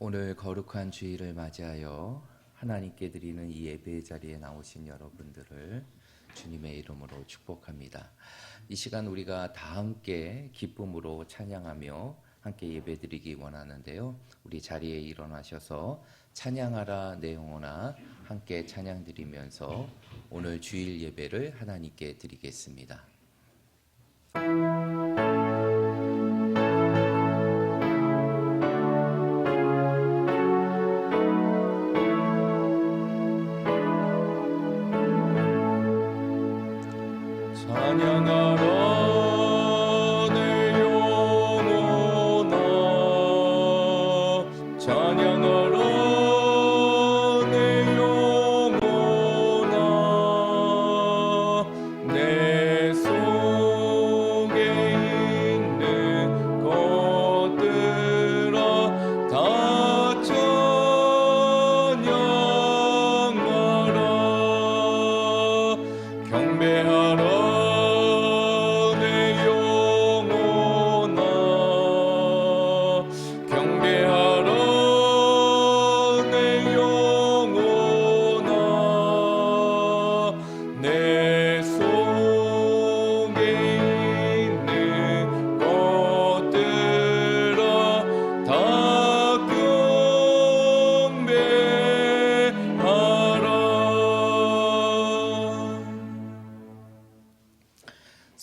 오늘 거룩한 주일을 맞이하여 하나님께 드리는 이 예배의 자리에 나오신 여러분들을 주님의 이름으로 축복합니다. 이 시간 우리가 다 함께 기쁨으로 찬양하며 함께 예배드리기 원하는데요. 우리 자리에 일어나셔서 찬양하라 내 영혼아 함께 찬양드리면서 오늘 주일 예배를 하나님께 드리겠습니다.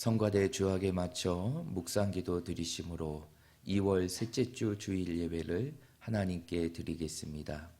성가대 주악에 맞춰 묵상기도 드리심으로 2월 셋째 주 주일 예배를 하나님께 드리겠습니다.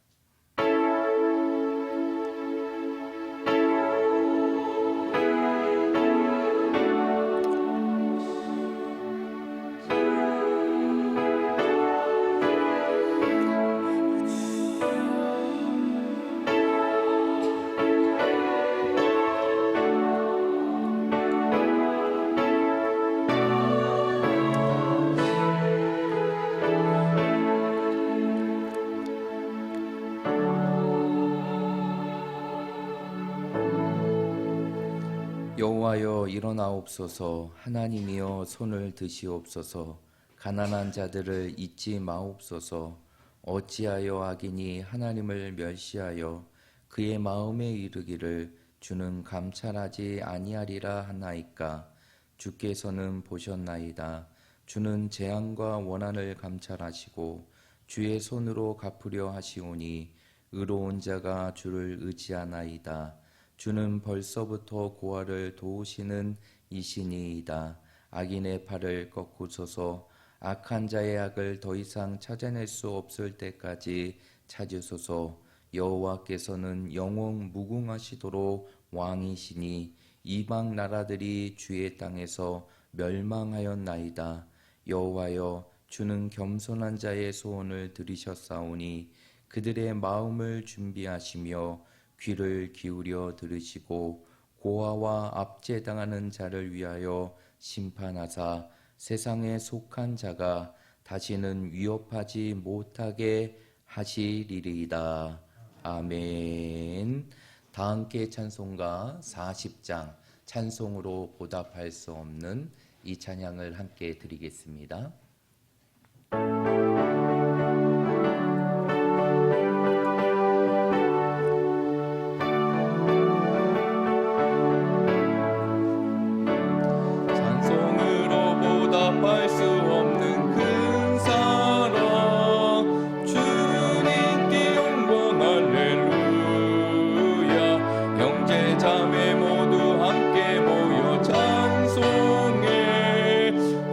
여호와여 일어나옵소서. 하나님이여 손을 드시옵소서. 가난한 자들을 잊지 마옵소서. 어찌하여 악인이 하나님을 멸시하여 그의 마음에 이르기를 주는 감찰하지 아니하리라 하나이까. 주께서는 보셨나이다. 주는 재앙과 원한을 감찰하시고 주의 손으로 갚으려 하시오니 의로운 자가 주를 의지하나이다. 주는 벌써부터 고아를 도우시는 이신이이다. 악인의 팔을 꺾으소서. 악한 자의 악을 더 이상 찾아낼 수 없을 때까지 찾으소서. 여호와께서는 영원 무궁하시도록 왕이시니 이방 나라들이 주의 땅에서 멸망하였나이다. 여호와여 주는 겸손한 자의 소원을 들으셨사오니 그들의 마음을 준비하시며 귀를 기울여 들으시고 고아와 압제당하는 자를 위하여 심판하사 세상에 속한 자가 다시는 위협하지 못하게 하시리이다. 아멘. 다 함께 찬송가 40장 찬송으로 보답할 수 없는 이 찬양을 함께 드리겠습니다.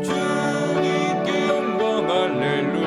주님께 영광 할렐루야.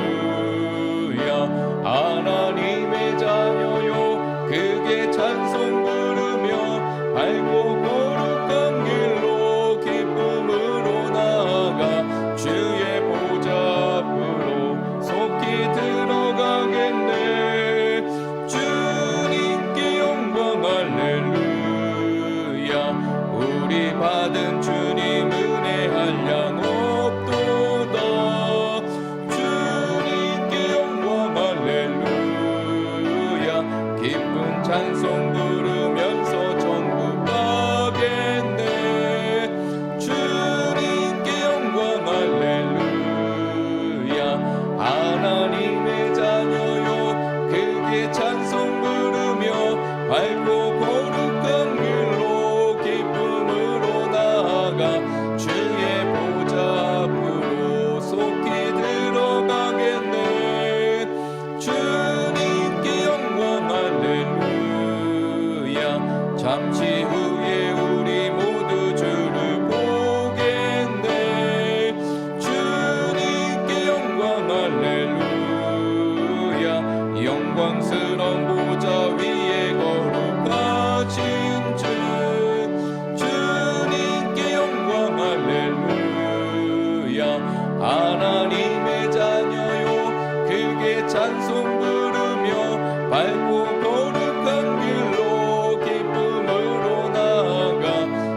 밝고 거룩한 길로 기쁨으로 나아가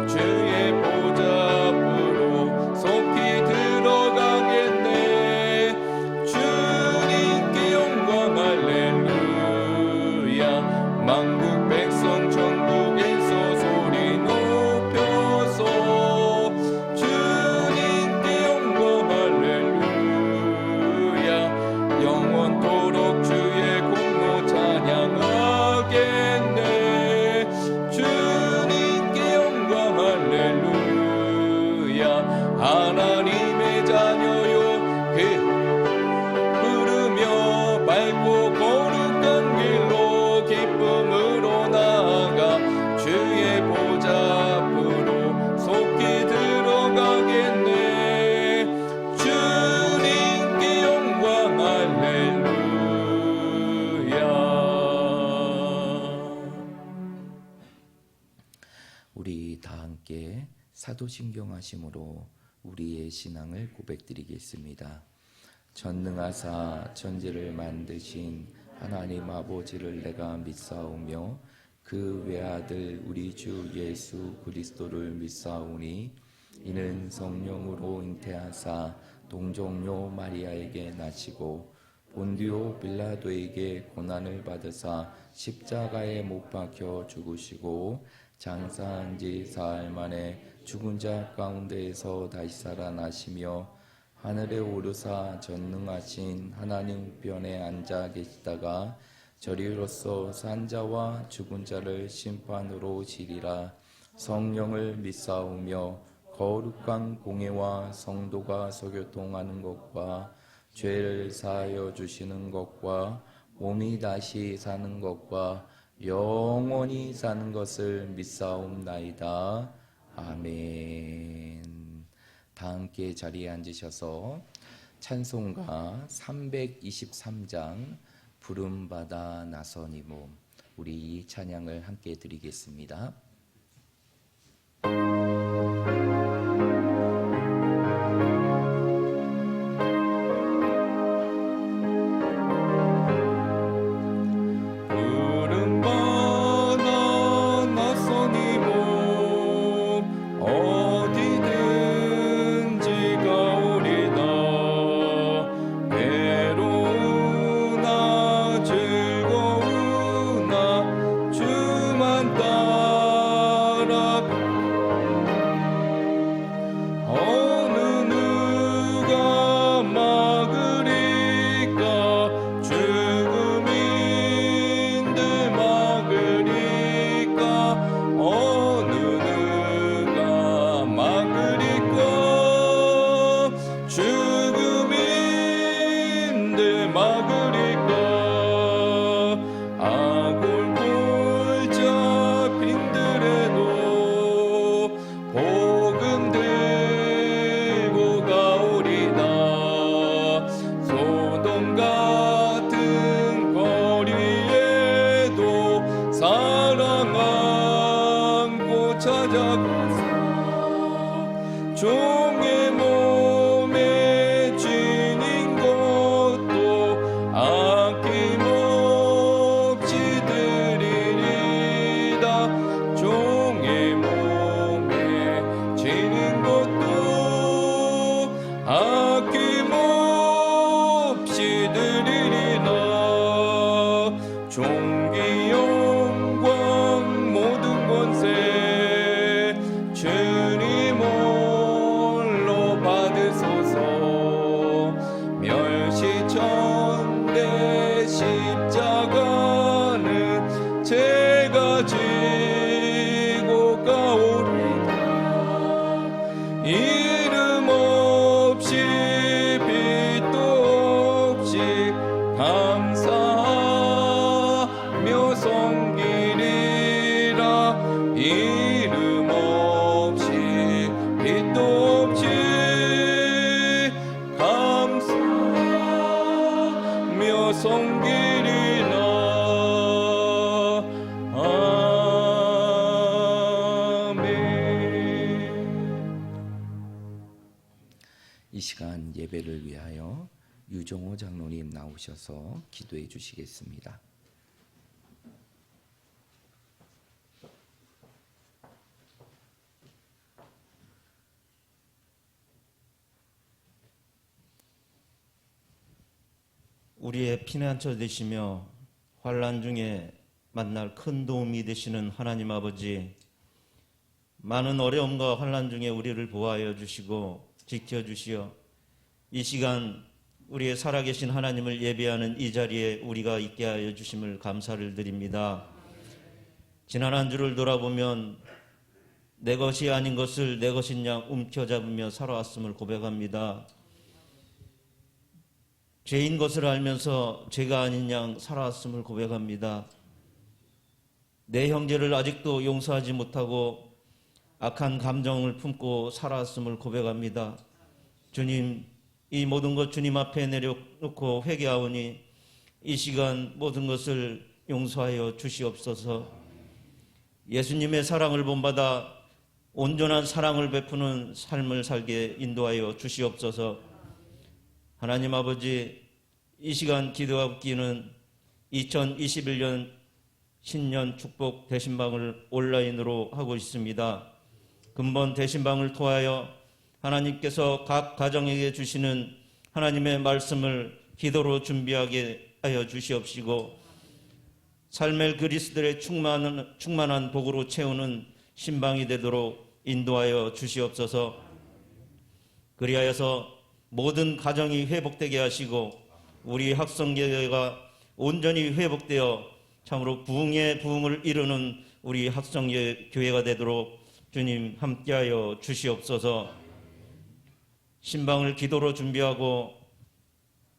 주의 보좌 앞으로 속히 들어가겠네. 주님께 영광 할렐루야. 만국 백성 전국에서 소리 높여서 주님께 영광 할렐루야. 영원토록 주의 공로 찬양하겠네. 주님께 영광 할렐루야. 하나님의 자녀요 부르며 밝고 거룩한 길로 기쁨으로 나아가 주의 보좌 앞으로 속히 들어가겠네. 주님께 영광 할렐루야. 우리 다 함께 사도신경하심으로 우리의 신앙을 고백드리겠습니다. 전능하사 천지를 만드신 하나님 아버지를 내가 믿사오며 그 외아들 우리 주 예수 그리스도를 믿사오니 이는 성령으로 잉태하사 동정녀 마리아에게 나시고 본디오 빌라도에게 고난을 받으사 십자가에 못 박혀 죽으시고 장사한 지 사흘 만에 죽은 자 가운데에서 다시 살아나시며 하늘에 오르사 전능하신 하나님 우편에 앉아 계시다가 저리로서 산 자와 죽은 자를 심판으로 오시리라. 성령을 믿사오며 거룩한 공회와 성도가 서교통하는 것과 죄를 사하여 주시는 것과 몸이 다시 사는 것과 영원히 사는 것을 믿사옵나이다. 아멘. 다 함께 자리에 앉으셔서 찬송가 323장 부름받아 나서니 몸, 우리 이 찬양을 함께 드리겠습니다. 종의 몸에 지닌 것도 아낌없이 드리리다. 종의 몸에 지닌 것도 아낌없이 드리리다. 존귀 영광 모든 권세 주님 홀로 받으소서. 멸시천대 십자가는 제가 지고 가오리다. 이름 없이 빛도 없이 감사하며 섬기리라. 이름 없이 빛도 없이 감사하며 섬기리라. 아멘. 이 시간 예배를 위하여 유정호 장로님 나오셔서 기도해 주시겠습니다. 우리의 피난처 되시며 환난 중에 만날 큰 도움이 되시는 하나님 아버지, 많은 어려움과 환난 중에 우리를 보호하여 주시고 지켜주시어 이 시간 우리의 살아계신 하나님을 예배하는 이 자리에 우리가 있게 하여 주심을 감사를 드립니다. 지난 한 주를 돌아보면 내 것이 아닌 것을 내 것인 양 움켜잡으며 살아왔음을 고백합니다. 죄인 것을 알면서 죄가 아닌 양 살아왔음을 고백합니다. 내 형제를 아직도 용서하지 못하고 악한 감정을 품고 살아왔음을 고백합니다. 주님, 이 모든 것 주님 앞에 내려놓고 회개하오니 이 시간 모든 것을 용서하여 주시옵소서. 예수님의 사랑을 본받아 온전한 사랑을 베푸는 삶을 살게 인도하여 주시옵소서. 하나님 아버지, 이 시간 기도하기는 2021년 신년 축복 대신방을 온라인으로 하고 있습니다. 근본 대신방을 통하여 하나님께서 각 가정에게 주시는 하나님의 말씀을 기도로 준비하게 하여 주시옵시고 삶의 그리스도의 충만한 복으로 채우는 신방이 되도록 인도하여 주시옵소서. 그리하여서 모든 가정이 회복되게 하시고 우리 학성교회가 온전히 회복되어 참으로 부흥의 부흥을 이루는 우리 학성교회가 되도록 주님 함께하여 주시옵소서. 신방을 기도로 준비하고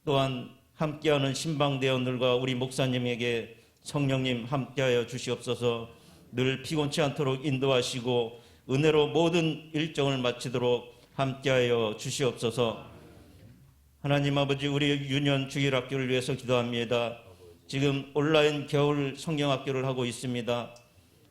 또한 함께하는 신방대원들과 우리 목사님에게 성령님 함께하여 주시옵소서. 늘 피곤치 않도록 인도하시고 은혜로 모든 일정을 마치도록 함께하여 주시옵소서. 하나님 아버지, 우리 유년 주일학교를 위해서 기도합니다. 지금 온라인 겨울 성경학교를 하고 있습니다.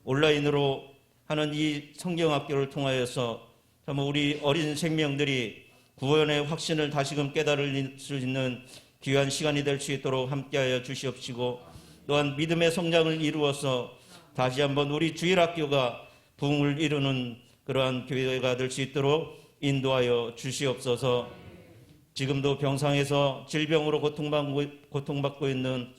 온라인으로 하는 이 성경학교를 통하여서 정말 우리 어린 생명들이 구원의 확신을 다시금 깨달을 수 있는 귀한 시간이 될 수 있도록 함께하여 주시옵시고 또한 믿음의 성장을 이루어서 다시 한번 우리 주일학교가 부흥을 이루는 그러한 교회가 될 수 있도록 인도하여 주시옵소서. 지금도 병상에서 질병으로 고통받고 있는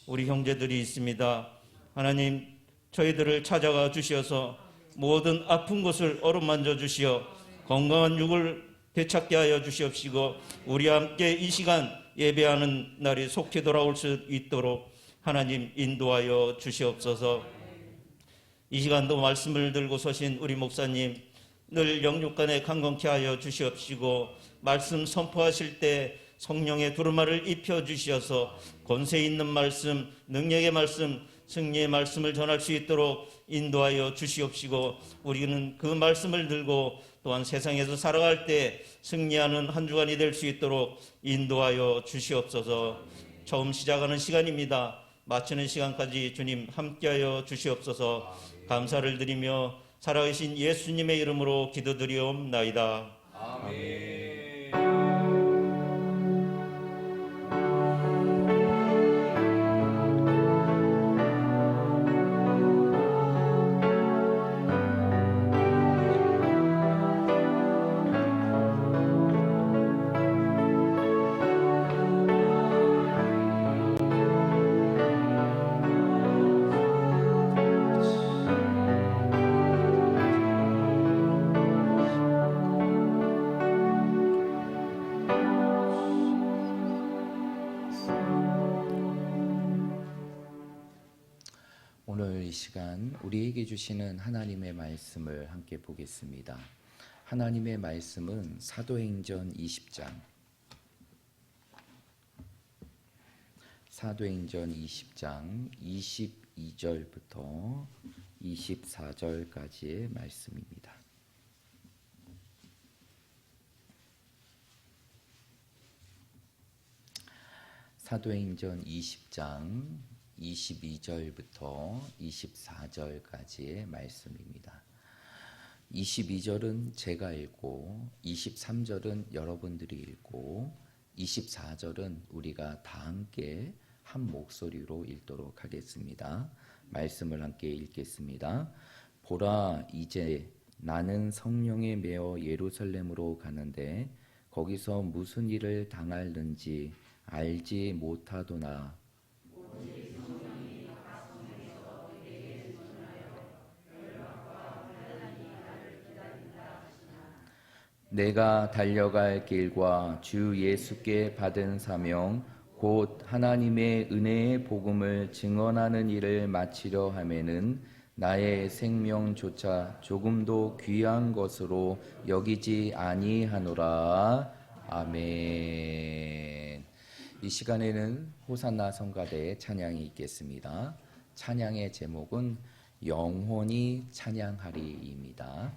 우리 형제들이 있습니다. 하나님, 저희들을 찾아가 주시어서 모든 아픈 곳을 어루만져 주시어 건강한 육을 되찾게 하여 주시옵시고 우리 함께 이 시간 예배하는 날이 속히 돌아올 수 있도록 하나님 인도하여 주시옵소서. 이 시간도 말씀을 들고 서신 우리 목사님 늘 영육간에 강건케 하여 주시옵시고 말씀 선포하실 때 성령의 두루마를 입혀주셔서 권세 있는 말씀, 능력의 말씀, 승리의 말씀을 전할 수 있도록 인도하여 주시옵시고 우리는 그 말씀을 들고 또한 세상에서 살아갈 때 승리하는 한 주간이 될 수 있도록 인도하여 주시옵소서. 처음 시작하는 시간입니다. 마치는 시간까지 주님 함께하여 주시옵소서. 감사를 드리며 살아계신 예수님의 이름으로 기도드리옵나이다. 아멘. 오늘 이 시간 우리에게 주시는 하나님의 말씀을 함께 보겠습니다. 하나님의 말씀은 사도행전 20장 22절부터 24절까지의 말씀입니다. 사도행전 20장 22절부터 24절까지의 말씀입니다. 22절은 제가 읽고 23절은 여러분들이 읽고 24절은 우리가 다 함께 한 목소리로 읽도록 하겠습니다. 말씀을 함께 읽겠습니다. 보라, 이제 나는 성령에 매어 예루살렘으로 가는데 거기서 무슨 일을 당할는지 알지 못하도나 내가 달려갈 길과 주 예수께 받은 사명 곧 하나님의 은혜의 복음을 증언하는 일을 마치려 하면은 나의 생명조차 조금도 귀한 것으로 여기지 아니하노라. 아멘. 이 시간에는 호산나 성가대의 찬양이 있겠습니다. 찬양의 제목은 영혼이 찬양하리입니다.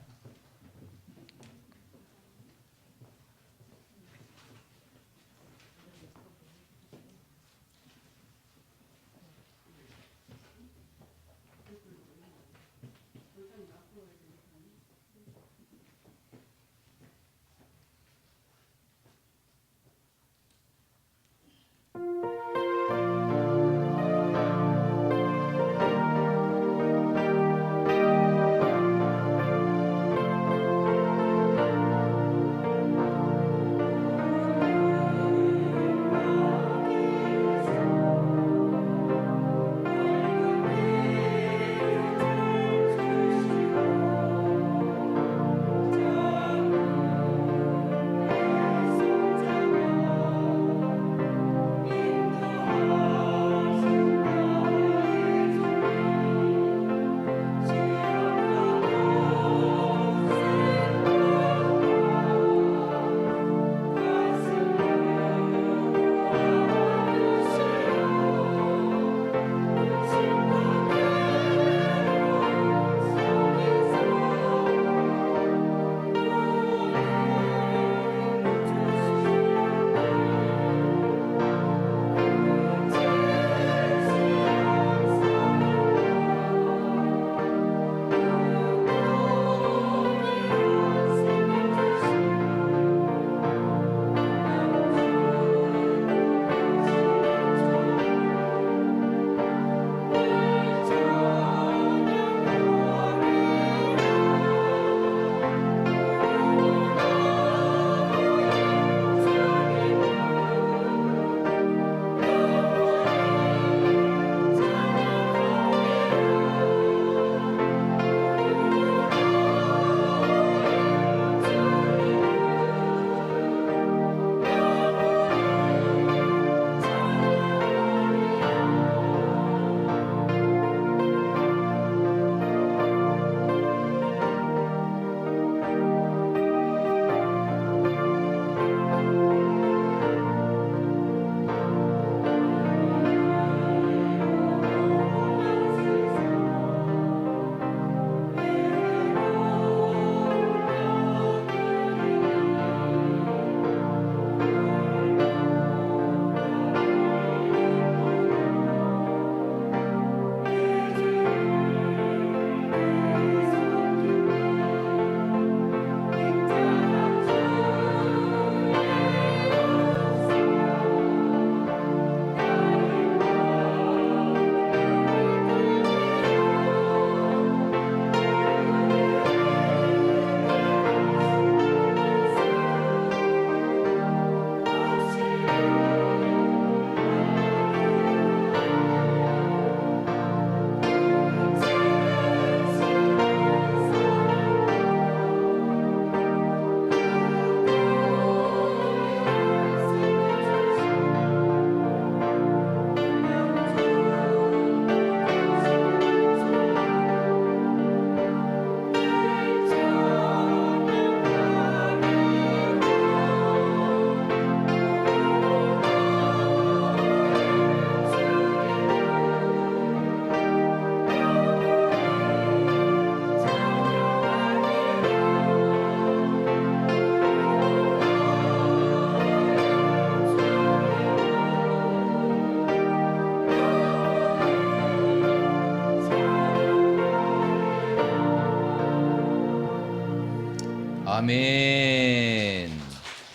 아멘.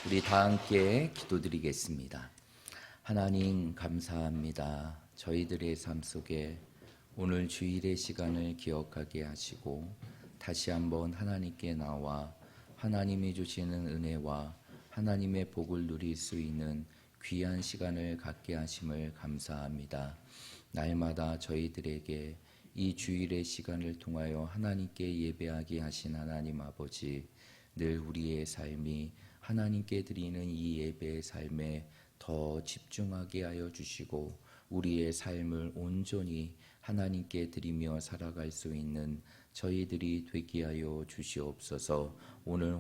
우리 다 함께 기도드리겠습니다. 하나님 감사합니다. 저희들의 삶 속에 오늘 주일의 시간을 기억하게 하시고 다시 한번 하나님께 나와 하나님이 주시는 은혜와 하나님의 복을 누릴 수 있는 귀한 시간을 갖게 하심을 감사합니다. 날마다 저희들에게 이 주일의 시간을 통하여 하나님께 예배하게 하신 하나님 아버지, 늘 우리의 삶이 하나님께 드리는 이 예배의 삶에 더 집중하게 하여 주시고 우리의 삶을 온전히 하나님께 드리며 살아갈 수 있는 저희들이 되게 하여 주시옵소서. 오늘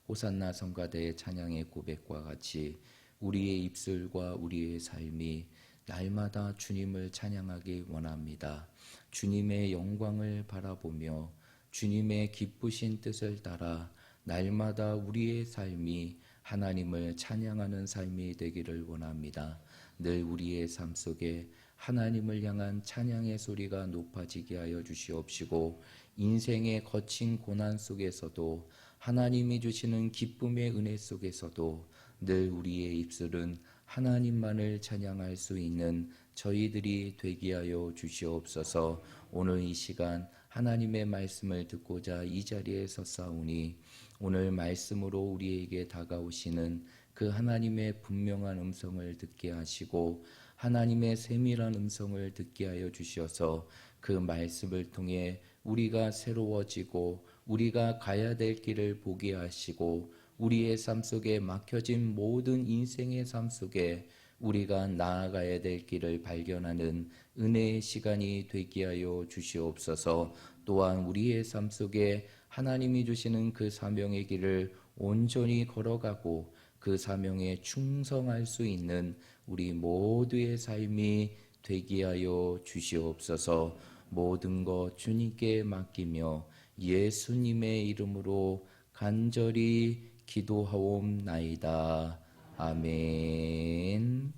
호산나 성가대의 찬양의 고백과 같이 우리의 입술과 우리의 삶이 날마다 주님을 찬양하기 원합니다. 주님의 영광을 바라보며 주님의 기쁘신 뜻을 따라 날마다 우리의 삶이 하나님을 찬양하는 삶이 되기를 원합니다. 늘 우리의 삶 속에 하나님을 향한 찬양의 소리가 높아지게 하여 주시옵시고 인생의 거친 고난 속에서도 하나님이 주시는 기쁨의 은혜 속에서도 늘 우리의 입술은 하나님만을 찬양할 수 있는 저희들이 되게 하여 주시옵소서. 오늘 이 시간 하나님의 말씀을 듣고자 이 자리에 섰사오니 오늘 말씀으로 우리에게 다가오시는 그 하나님의 분명한 음성을 듣게 하시고 하나님의 세밀한 음성을 듣게 하여 주셔서 그 말씀을 통해 우리가 새로워지고 우리가 가야 될 길을 보게 하시고 우리의 삶 속에 막혀진 모든 인생의 삶 속에 우리가 나아가야 될 길을 발견하는 은혜의 시간이 되게 하여 주시옵소서. 또한 우리의 삶 속에 하나님이 주시는 그 사명의 길을 온전히 걸어가고 그 사명에 충성할 수 있는 우리 모두의 삶이 되게 하여 주시옵소서. 모든 것 주님께 맡기며 예수님의 이름으로 간절히 기도하옵나이다. 아멘.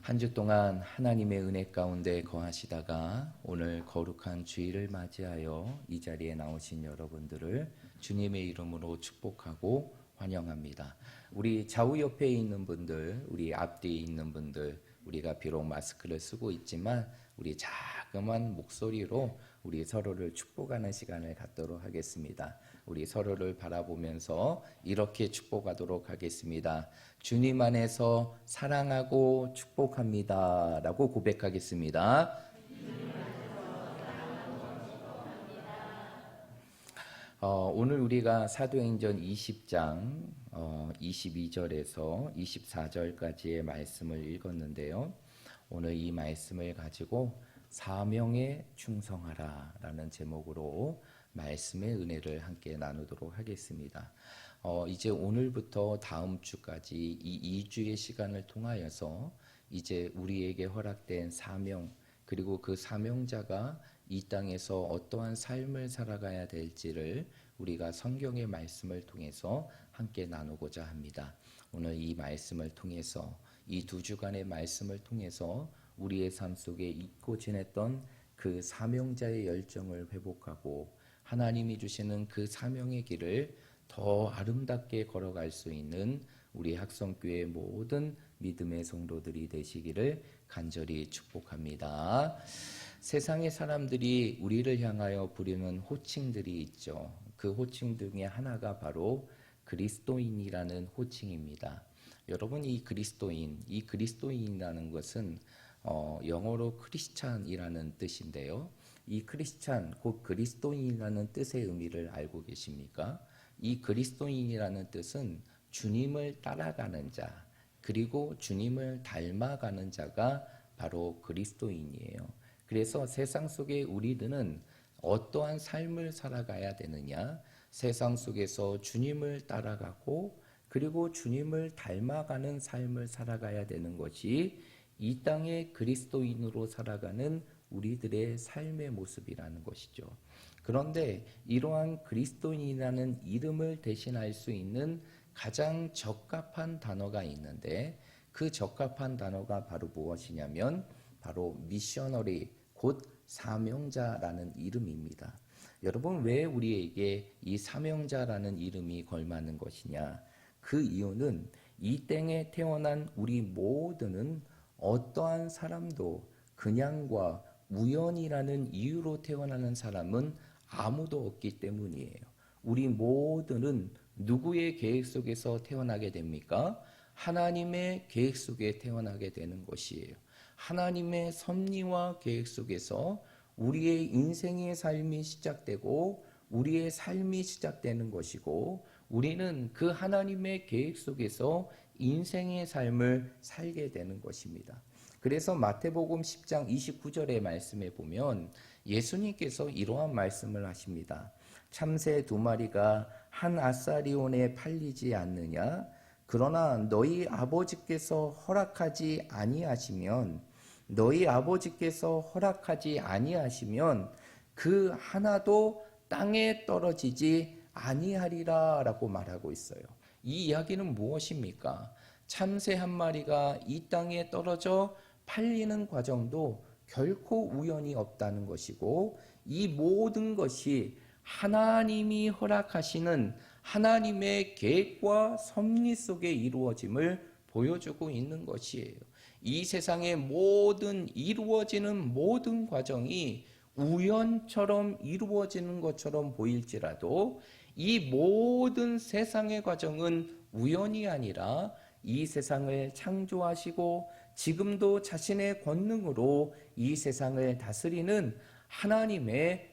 한 주 동안 하나님의 은혜 가운데 거하시다가 오늘 거룩한 주일을 맞이하여 이 자리에 나오신 여러분들을 주님의 이름으로 축복하고 환영합니다. 우리 좌우 옆에 있는 분들, 우리 앞뒤에 있는 분들, 우리가 비록 마스크를 쓰고 있지만 우리 자그만 목소리로 우리 서로를 축복하는 시간을 갖도록 하겠습니다. 우리 서로를 바라보면서 이렇게 축복하도록 하겠습니다. 주님 안에서 사랑하고 축복합니다 라고 고백하겠습니다. 오늘 우리가 사도행전 20장 22절에서 24절까지의 말씀을 읽었는데요. 오늘 이 말씀을 가지고 사명에 충성하라 라는 제목으로 말씀의 은혜를 함께 나누도록 하겠습니다. 이제 오늘부터 다음 주까지 이 2주의 시간을 통하여서 이제 우리에게 허락된 사명, 그리고 그 사명자가 이 땅에서 어떠한 삶을 살아가야 될지를 우리가 성경의 말씀을 통해서 함께 나누고자 합니다. 오늘 이 말씀을 통해서 이 2주간의 말씀을 통해서 우리의 삶 속에 잊고 지냈던 그 사명자의 열정을 회복하고 하나님이 주시는 그 사명의 길을 더 아름답게 걸어갈 수 있는 우리 학성교회 모든 믿음의 성도들이 되시기를 간절히 축복합니다. 세상의 사람들이 우리를 향하여 부르는 호칭들이 있죠. 그 호칭 중에 하나가 바로 그리스도인이라는 호칭입니다. 여러분, 이 그리스도인이라는 것은 영어로 크리스찬이라는 뜻인데요. 이 크리스찬, 곧 그리스도인이라는 뜻의 의미를 알고 계십니까? 이 그리스도인이라는 뜻은 주님을 따라가는 자, 그리고 주님을 닮아가는 자가 바로 그리스도인이에요. 그래서 세상 속에 우리들은 어떠한 삶을 살아가야 되느냐? 세상 속에서 주님을 따라가고 그리고 주님을 닮아가는 삶을 살아가야 되는 것이 이 땅의 그리스도인으로 살아가는 우리들의 삶의 모습이라는 것이죠. 그런데 이러한 그리스도인이라는 이름을 대신할 수 있는 가장 적합한 단어가 있는데 그 적합한 단어가 바로 무엇이냐면 바로 미셔너리, 곧 사명자라는 이름입니다. 여러분, 왜 우리에게 이 사명자라는 이름이 걸맞는 것이냐? 그 이유는 이 땅에 태어난 우리 모두는 어떠한 사람도 그냥과 우연이라는 이유로 태어나는 사람은 아무도 없기 때문이에요. 우리 모두는 누구의 계획 속에서 태어나게 됩니까? 하나님의 계획 속에 태어나게 되는 것이에요. 하나님의 섭리와 계획 속에서 우리의 인생의 삶이 시작되고 우리의 삶이 시작되는 것이고, 우리는 그 하나님의 계획 속에서 인생의 삶을 살게 되는 것입니다. 그래서 마태복음 10장 29절의 말씀에 보면 예수님께서 이러한 말씀을 하십니다. 참새 2마리가 한 아사리온에 팔리지 않느냐? 그러나 너희 아버지께서 허락하지 아니하시면 그 하나도 땅에 떨어지지 아니하리라 라고 말하고 있어요. 이 이야기는 무엇입니까? 참새 한 마리가 이 땅에 떨어져 팔리는 과정도 결코 우연이 없다는 것이고, 이 모든 것이 하나님이 허락하시는 하나님의 계획과 섭리 속에 이루어짐을 보여주고 있는 것이에요. 이 세상의 모든 이루어지는 모든 과정이 우연처럼 이루어지는 것처럼 보일지라도 이 모든 세상의 과정은 우연이 아니라 이 세상을 창조하시고 지금도 자신의 권능으로 이 세상을 다스리는 하나님의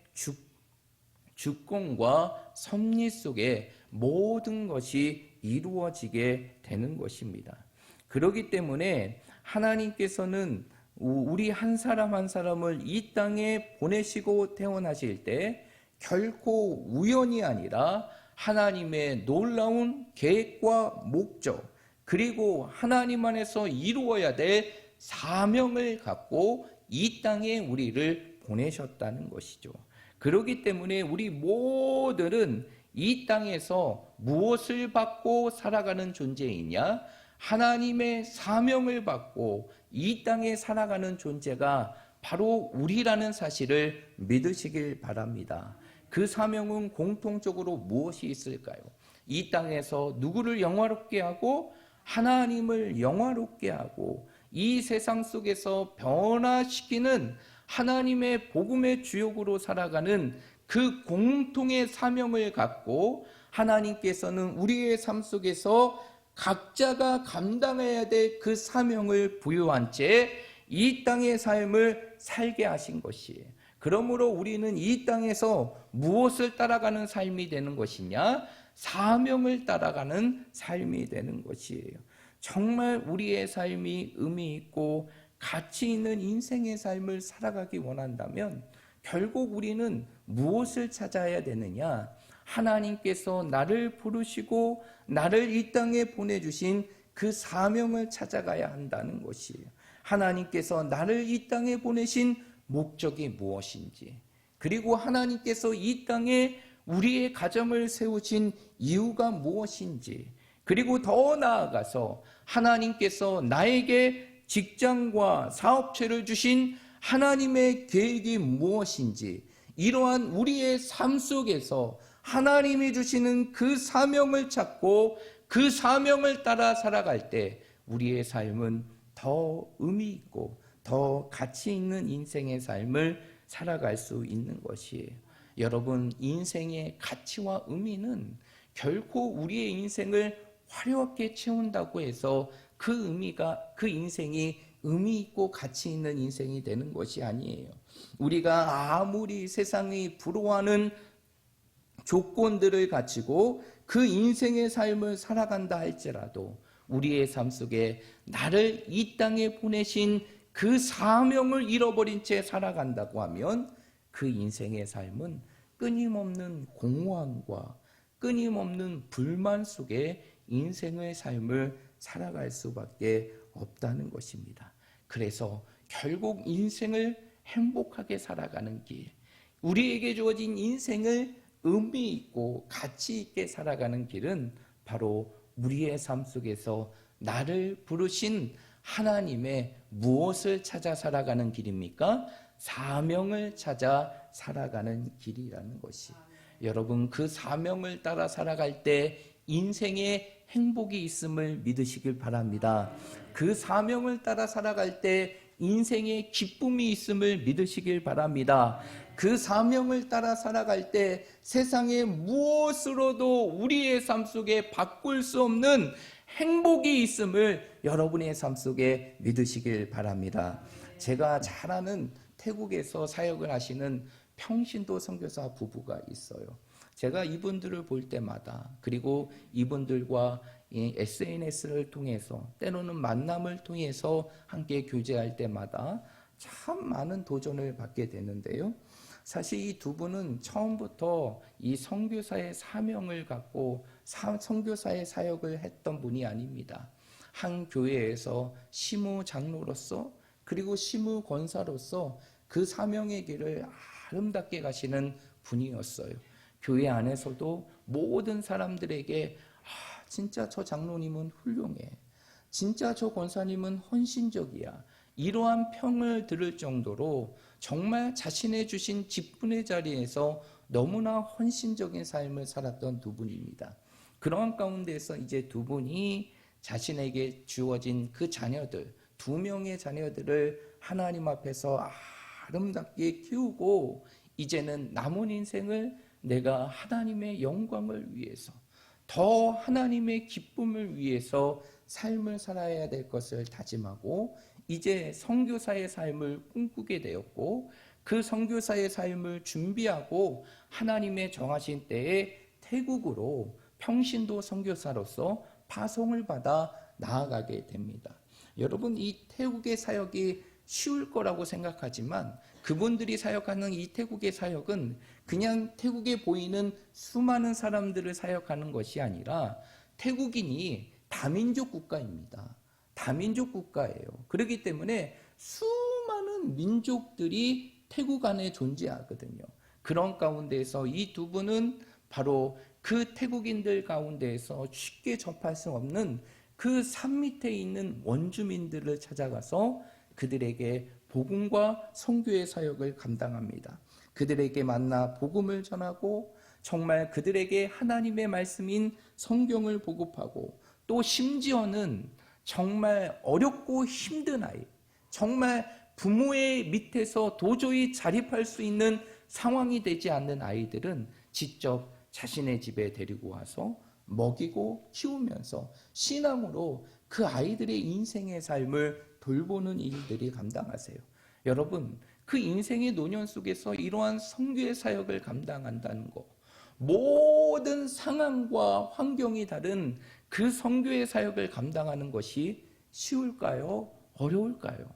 주권과 섭리 속에 모든 것이 이루어지게 되는 것입니다. 그렇기 때문에 하나님께서는 우리 한 사람 한 사람을 이 땅에 보내시고 태어나실 때 결코 우연이 아니라 하나님의 놀라운 계획과 목적, 그리고 하나님 안에서 이루어야 될 사명을 갖고 이 땅에 우리를 보내셨다는 것이죠. 그렇기 때문에 우리 모두는 이 땅에서 무엇을 받고 살아가는 존재이냐? 하나님의 사명을 받고 이 땅에 살아가는 존재가 바로 우리라는 사실을 믿으시길 바랍니다. 그 사명은 공통적으로 무엇이 있을까요? 이 땅에서 누구를 영화롭게 하고 하나님을 영화롭게 하고 이 세상 속에서 변화시키는 하나님의 복음의 주역으로 살아가는 그 공통의 사명을 갖고 하나님께서는 우리의 삶 속에서 각자가 감당해야 될 그 사명을 부여한 채 이 땅의 삶을 살게 하신 것이에요. 그러므로 우리는 이 땅에서 무엇을 따라가는 삶이 되는 것이냐? 사명을 따라가는 삶이 되는 것이에요. 정말 우리의 삶이 의미 있고 가치 있는 인생의 삶을 살아가기 원한다면 결국 우리는 무엇을 찾아야 되느냐? 하나님께서 나를 부르시고 나를 이 땅에 보내주신 그 사명을 찾아가야 한다는 것이에요. 하나님께서 나를 이 땅에 보내신 목적이 무엇인지, 그리고 하나님께서 이 땅에 우리의 가정을 세우신 이유가 무엇인지, 그리고 더 나아가서 하나님께서 나에게 직장과 사업체를 주신 하나님의 계획이 무엇인지, 이러한 우리의 삶 속에서 하나님이 주시는 그 사명을 찾고 그 사명을 따라 살아갈 때 우리의 삶은 더 의미 있고 더 가치 있는 인생의 삶을 살아갈 수 있는 것이에요. 여러분, 인생의 가치와 의미는 결코 우리의 인생을 화려하게 채운다고 해서 그 인생이 의미 있고 가치 있는 인생이 되는 것이 아니에요. 우리가 아무리 세상이 부러워하는 조건들을 가지고 그 인생의 삶을 살아간다 할지라도 우리의 삶 속에 나를 이 땅에 보내신 그 사명을 잃어버린 채 살아간다고 하면 그 인생의 삶은 끊임없는 공허함과 끊임없는 불만 속에 인생의 삶을 살아갈 수밖에 없다는 것입니다. 그래서 결국 인생을 행복하게 살아가는 길, 우리에게 주어진 인생을 의미 있고 가치 있게 살아가는 길은 바로 우리의 삶 속에서 나를 부르신 하나님의 무엇을 찾아 살아가는 길입니까? 사명을 찾아 살아가는 길이라는 것이. 여러분, 그 사명을 따라 살아갈 때 인생에 행복이 있음을 믿으시길 바랍니다. 그 사명을 따라 살아갈 때 인생에 기쁨이 있음을 믿으시길 바랍니다. 그 사명을 따라 살아갈 때 세상의 무엇으로도 우리의 삶 속에 바꿀 수 없는 행복이 있음을 여러분의 삶 속에 믿으시길 바랍니다. 제가 잘 아는 태국에서 사역을 하시는 평신도 선교사 부부가 있어요. 제가 이분들을 볼 때마다, 그리고 이분들과 이 SNS를 통해서, 때로는 만남을 통해서 함께 교제할 때마다 참 많은 도전을 받게 되는데요. 사실 이 두 분은 처음부터 이 선교사의 사명을 갖고 선교사의 사역을 했던 분이 아닙니다. 한 교회에서 시무 장로로서, 그리고 시무 권사로서 그 사명의 길을 아름답게 가시는 분이었어요. 교회 안에서도 모든 사람들에게 진짜 저 장로님은 훌륭해, 진짜 저 권사님은 헌신적이야, 이러한 평을 들을 정도로 정말 자신의 주신 직분의 자리에서 너무나 헌신적인 삶을 살았던 두 분입니다. 그러한 가운데서 이제 두 분이 자신에게 주어진 그 자녀들, 2명의 자녀들을 하나님 앞에서 아름답게 키우고, 이제는 남은 인생을 내가 하나님의 영광을 위해서, 더 하나님의 기쁨을 위해서 삶을 살아야 될 것을 다짐하고, 이제 선교사의 삶을 꿈꾸게 되었고, 그 선교사의 삶을 준비하고 하나님의 정하신 때에 태국으로 평신도 선교사로서 파송을 받아 나아가게 됩니다. 여러분, 이 태국의 사역이 쉬울 거라고 생각하지만 그분들이 사역하는 이 태국의 사역은 그냥 태국에 보이는 수많은 사람들을 사역하는 것이 아니라, 태국인이 다민족 국가입니다. 다민족 국가예요. 그렇기 때문에 수많은 민족들이 태국 안에 존재하거든요. 그런 가운데에서 이 두 분은 바로 그 태국인들 가운데에서 쉽게 접할 수 없는 그 산 밑에 있는 원주민들을 찾아가서 그들에게 복음과 선교의 사역을 감당합니다. 그들에게 만나 복음을 전하고, 정말 그들에게 하나님의 말씀인 성경을 보급하고, 또 심지어는 정말 어렵고 힘든 아이, 정말 부모의 밑에서 도저히 자립할 수 있는 상황이 되지 않는 아이들은 직접 자신의 집에 데리고 와서 먹이고 키우면서 신앙으로 그 아이들의 인생의 삶을 돌보는 일들이 감당하세요. 여러분, 그 인생의 노년 속에서 이러한 선교의 사역을 감당한다는 것, 모든 상황과 환경이 다른 그 선교의 사역을 감당하는 것이 쉬울까요? 어려울까요?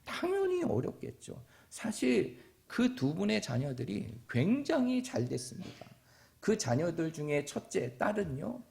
당연히 어렵겠죠. 사실 그 두 분의 자녀들이 굉장히 잘 됐습니다. 그 자녀들 중에 첫째 딸은요,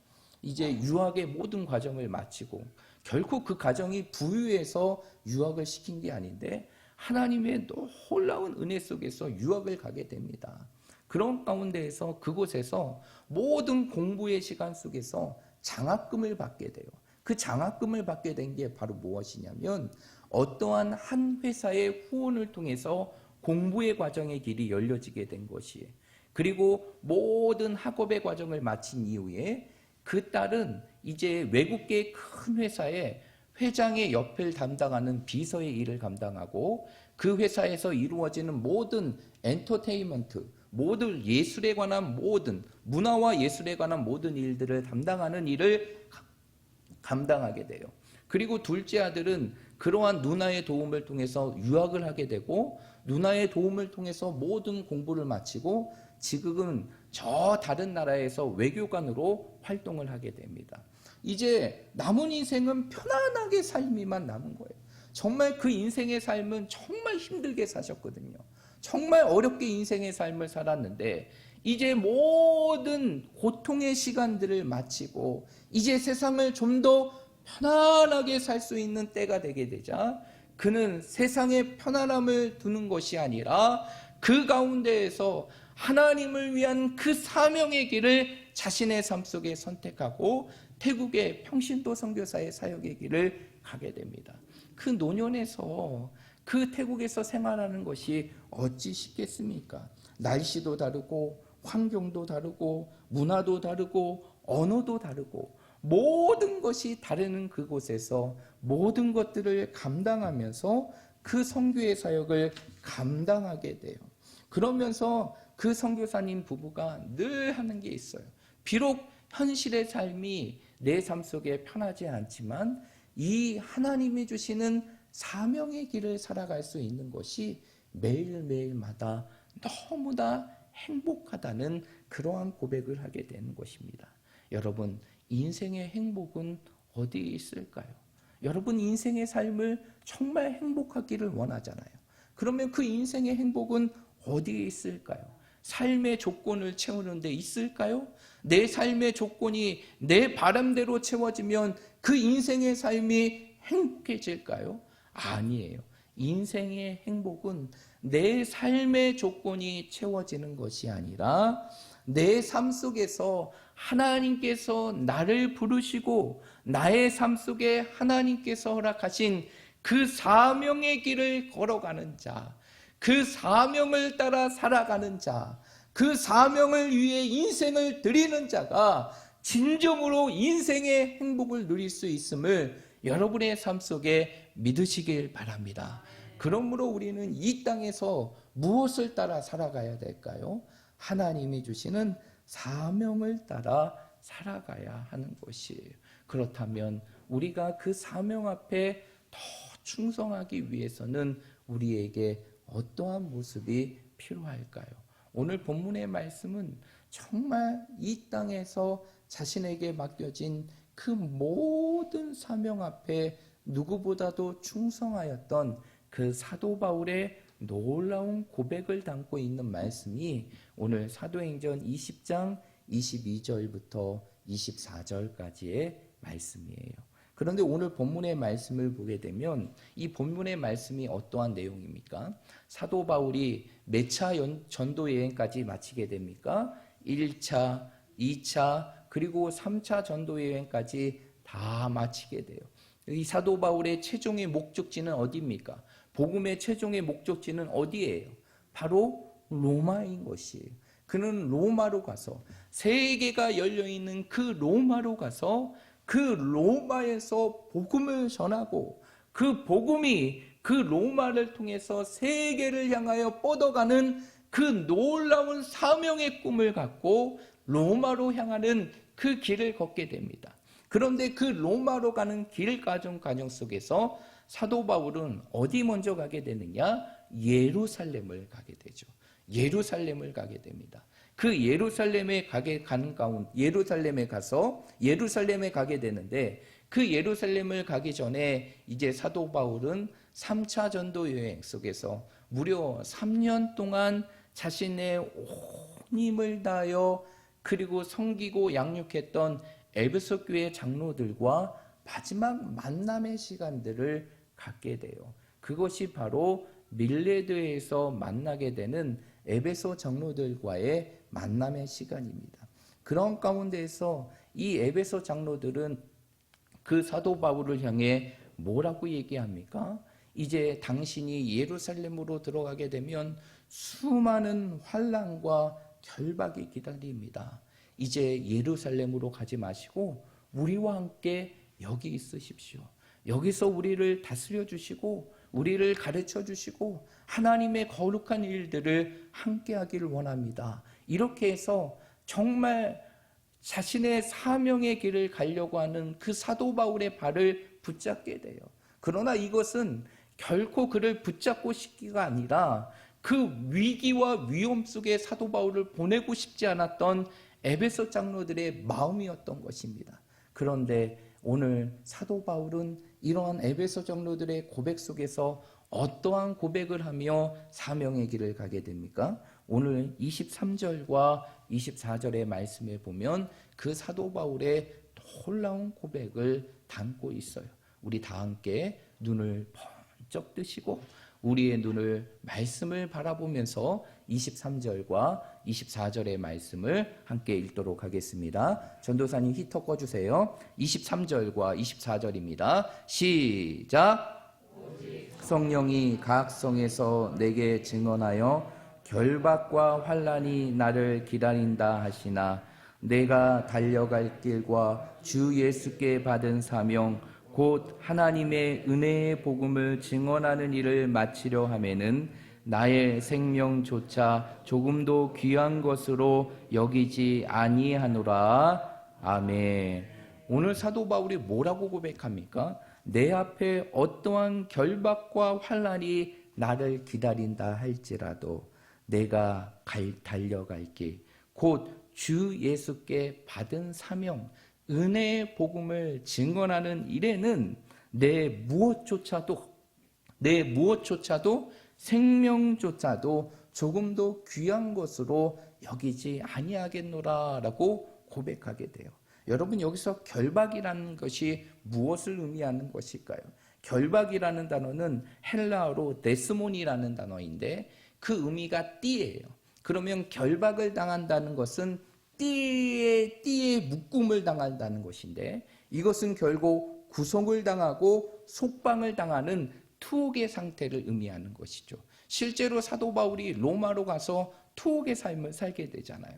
이제 유학의 모든 과정을 마치고, 결코 그 가정이 부유해서 유학을 시킨 게 아닌데 하나님의 놀라운 은혜 속에서 유학을 가게 됩니다. 그런 가운데에서 그곳에서 모든 공부의 시간 속에서 장학금을 받게 돼요. 그 장학금을 받게 된 게 바로 무엇이냐면, 어떠한 한 회사의 후원을 통해서 공부의 과정의 길이 열려지게 된 것이에요. 그리고 모든 학업의 과정을 마친 이후에 그 딸은 이제 외국계 큰 회사의 회장의 옆을 담당하는 비서의 일을 감당하고, 그 회사에서 이루어지는 모든 엔터테인먼트, 모든 예술에 관한 모든, 문화와 예술에 관한 모든 일들을 담당하는 일을 감당하게 돼요. 그리고 둘째 아들은 그러한 누나의 도움을 통해서 유학을 하게 되고, 누나의 도움을 통해서 모든 공부를 마치고 지금은 저 다른 나라에서 외교관으로 활동을 하게 됩니다. 이제 남은 인생은 편안하게 삶이만 남은 거예요. 정말 그 인생의 삶은 정말 힘들게 사셨거든요. 정말 어렵게 인생의 삶을 살았는데, 이제 모든 고통의 시간들을 마치고 이제 세상을 좀 더 편안하게 살 수 있는 때가 되게 되자, 그는 세상에 편안함을 두는 것이 아니라 그 가운데에서 하나님을 위한 그 사명의 길을 자신의 삶 속에 선택하고 태국의 평신도 선교사의 사역의 길을 가게 됩니다. 그 노년에서 그 태국에서 생활하는 것이 어찌 쉽겠습니까? 날씨도 다르고 환경도 다르고 문화도 다르고 언어도 다르고 모든 것이 다른 그곳에서 모든 것들을 감당하면서 그 선교의 사역을 감당하게 돼요. 그러면서 그 선교사님 부부가 늘 하는 게 있어요. 비록 현실의 삶이 내 삶 속에 편하지 않지만 이 하나님이 주시는 사명의 길을 살아갈 수 있는 것이 매일매일마다 너무나 행복하다는 그러한 고백을 하게 되는 것입니다. 여러분, 인생의 행복은 어디에 있을까요? 여러분, 인생의 삶을 정말 행복하기를 원하잖아요. 그러면 그 인생의 행복은 어디에 있을까요? 삶의 조건을 채우는 데 있을까요? 내 삶의 조건이 내 바람대로 채워지면 그 인생의 삶이 행복해질까요? 아니에요. 인생의 행복은 내 삶의 조건이 채워지는 것이 아니라 내 삶 속에서 하나님께서 나를 부르시고 나의 삶 속에 하나님께서 허락하신 그 사명의 길을 걸어가는 자, 그 사명을 따라 살아가는 자, 그 사명을 위해 인생을 드리는 자가 진정으로 인생의 행복을 누릴 수 있음을 여러분의 삶 속에 믿으시길 바랍니다. 그러므로 우리는 이 땅에서 무엇을 따라 살아가야 될까요? 하나님이 주시는 사명을 따라 살아가야 하는 것이에요. 그렇다면 우리가 그 사명 앞에 더 충성하기 위해서는 우리에게 어떠한 모습이 필요할까요? 오늘 본문의 말씀은 정말 이 땅에서 자신에게 맡겨진 그 모든 사명 앞에 누구보다도 충성하였던 그 사도 바울의 놀라운 고백을 담고 있는 말씀이 오늘 사도행전 20장 22절부터 24절까지의 말씀이에요. 그런데 오늘 본문의 말씀을 보게 되면 이 본문의 말씀이 어떠한 내용입니까? 사도 바울이 몇 차 전도 여행까지 마치게 됩니까? 1차, 2차, 그리고 3차 전도 여행까지 다 마치게 돼요. 이 사도 바울의 최종의 목적지는 어디입니까? 복음의 최종의 목적지는 어디예요? 바로 로마인 것이에요. 그는 로마로 가서 세계가 열려있는 그 로마로 가서 그 로마에서 복음을 전하고 그 복음이 그 로마를 통해서 세계를 향하여 뻗어가는 그 놀라운 사명의 꿈을 갖고 로마로 향하는 그 길을 걷게 됩니다. 그런데 그 로마로 가는 길 과정 속에서 사도 바울은 어디 먼저 가게 되느냐? 예루살렘을 가게 되죠. 예루살렘을 가게 됩니다. 그 예루살렘에 가게 되는데 그 예루살렘을 가기 전에 이제 사도 바울은 3차 전도 여행 속에서 무려 3년 동안 자신의 온 힘을 다하여 그리고 섬기고 양육했던 에베소 교회 장로들과 마지막 만남의 시간들을 갖게 돼요. 그것이 바로 밀레드에서 만나게 되는 에베소 장로들과의 만남의 시간입니다. 그런 가운데에서 이 에베소 장로들은 그 사도 바울을 향해 뭐라고 얘기합니까? 이제 당신이 예루살렘으로 들어가게 되면 수많은 환난과 결박이 기다립니다. 이제 예루살렘으로 가지 마시고 우리와 함께 여기 있으십시오. 여기서 우리를 다스려 주시고 우리를 가르쳐 주시고 하나님의 거룩한 일들을 함께 하기를 원합니다. 이렇게 해서 정말 자신의 사명의 길을 가려고 하는 그 사도 바울의 발을 붙잡게 돼요. 그러나 이것은 결코 그를 붙잡고 싶기가 아니라 그 위기와 위험 속에 사도 바울을 보내고 싶지 않았던 에베소 장로들의 마음이었던 것입니다. 그런데 오늘 사도 바울은 이러한 에베소 장로들의 고백 속에서 어떠한 고백을 하며 사명의 길을 가게 됩니까? 오늘 23절과 24절의 말씀에 보면 그 사도 바울의 놀라운 고백을 담고 있어요. 우리 다 함께 눈을 번쩍 뜨시고 우리의 눈을 말씀을 바라보면서 23절과 24절의 말씀을 함께 읽도록 하겠습니다. 전도사님 히터 꺼주세요. 23절과 24절입니다. 시작. 성령이 각 성에서 내게 증언하여 결박과 환난이 나를 기다린다 하시나 내가 달려갈 길과 주 예수께 받은 사명 곧 하나님의 은혜의 복음을 증언하는 일을 마치려 하면은 나의 생명조차 조금도 귀한 것으로 여기지 아니하노라. 아멘. 오늘 사도 바울이 뭐라고 고백합니까? 내 앞에 어떠한 결박과 환난이 나를 기다린다 할지라도 내가 달려갈 길, 곧 주 예수께 받은 사명, 은혜의 복음을 증언하는 일에는 내 무엇조차도 생명조차도 조금도 귀한 것으로 여기지 아니하겠노라라고 고백하게 돼요. 여러분, 여기서 결박이라는 것이 무엇을 의미하는 것일까요? 결박이라는 단어는 헬라어로 데스몬이라는 단어인데 그 의미가 띠예요. 그러면 결박을 당한다는 것은 띠에 묶음을 당한다는 것인데, 이것은 결국 구속을 당하고 속방을 당하는 투옥의 상태를 의미하는 것이죠. 실제로 사도 바울이 로마로 가서 투옥의 삶을 살게 되잖아요.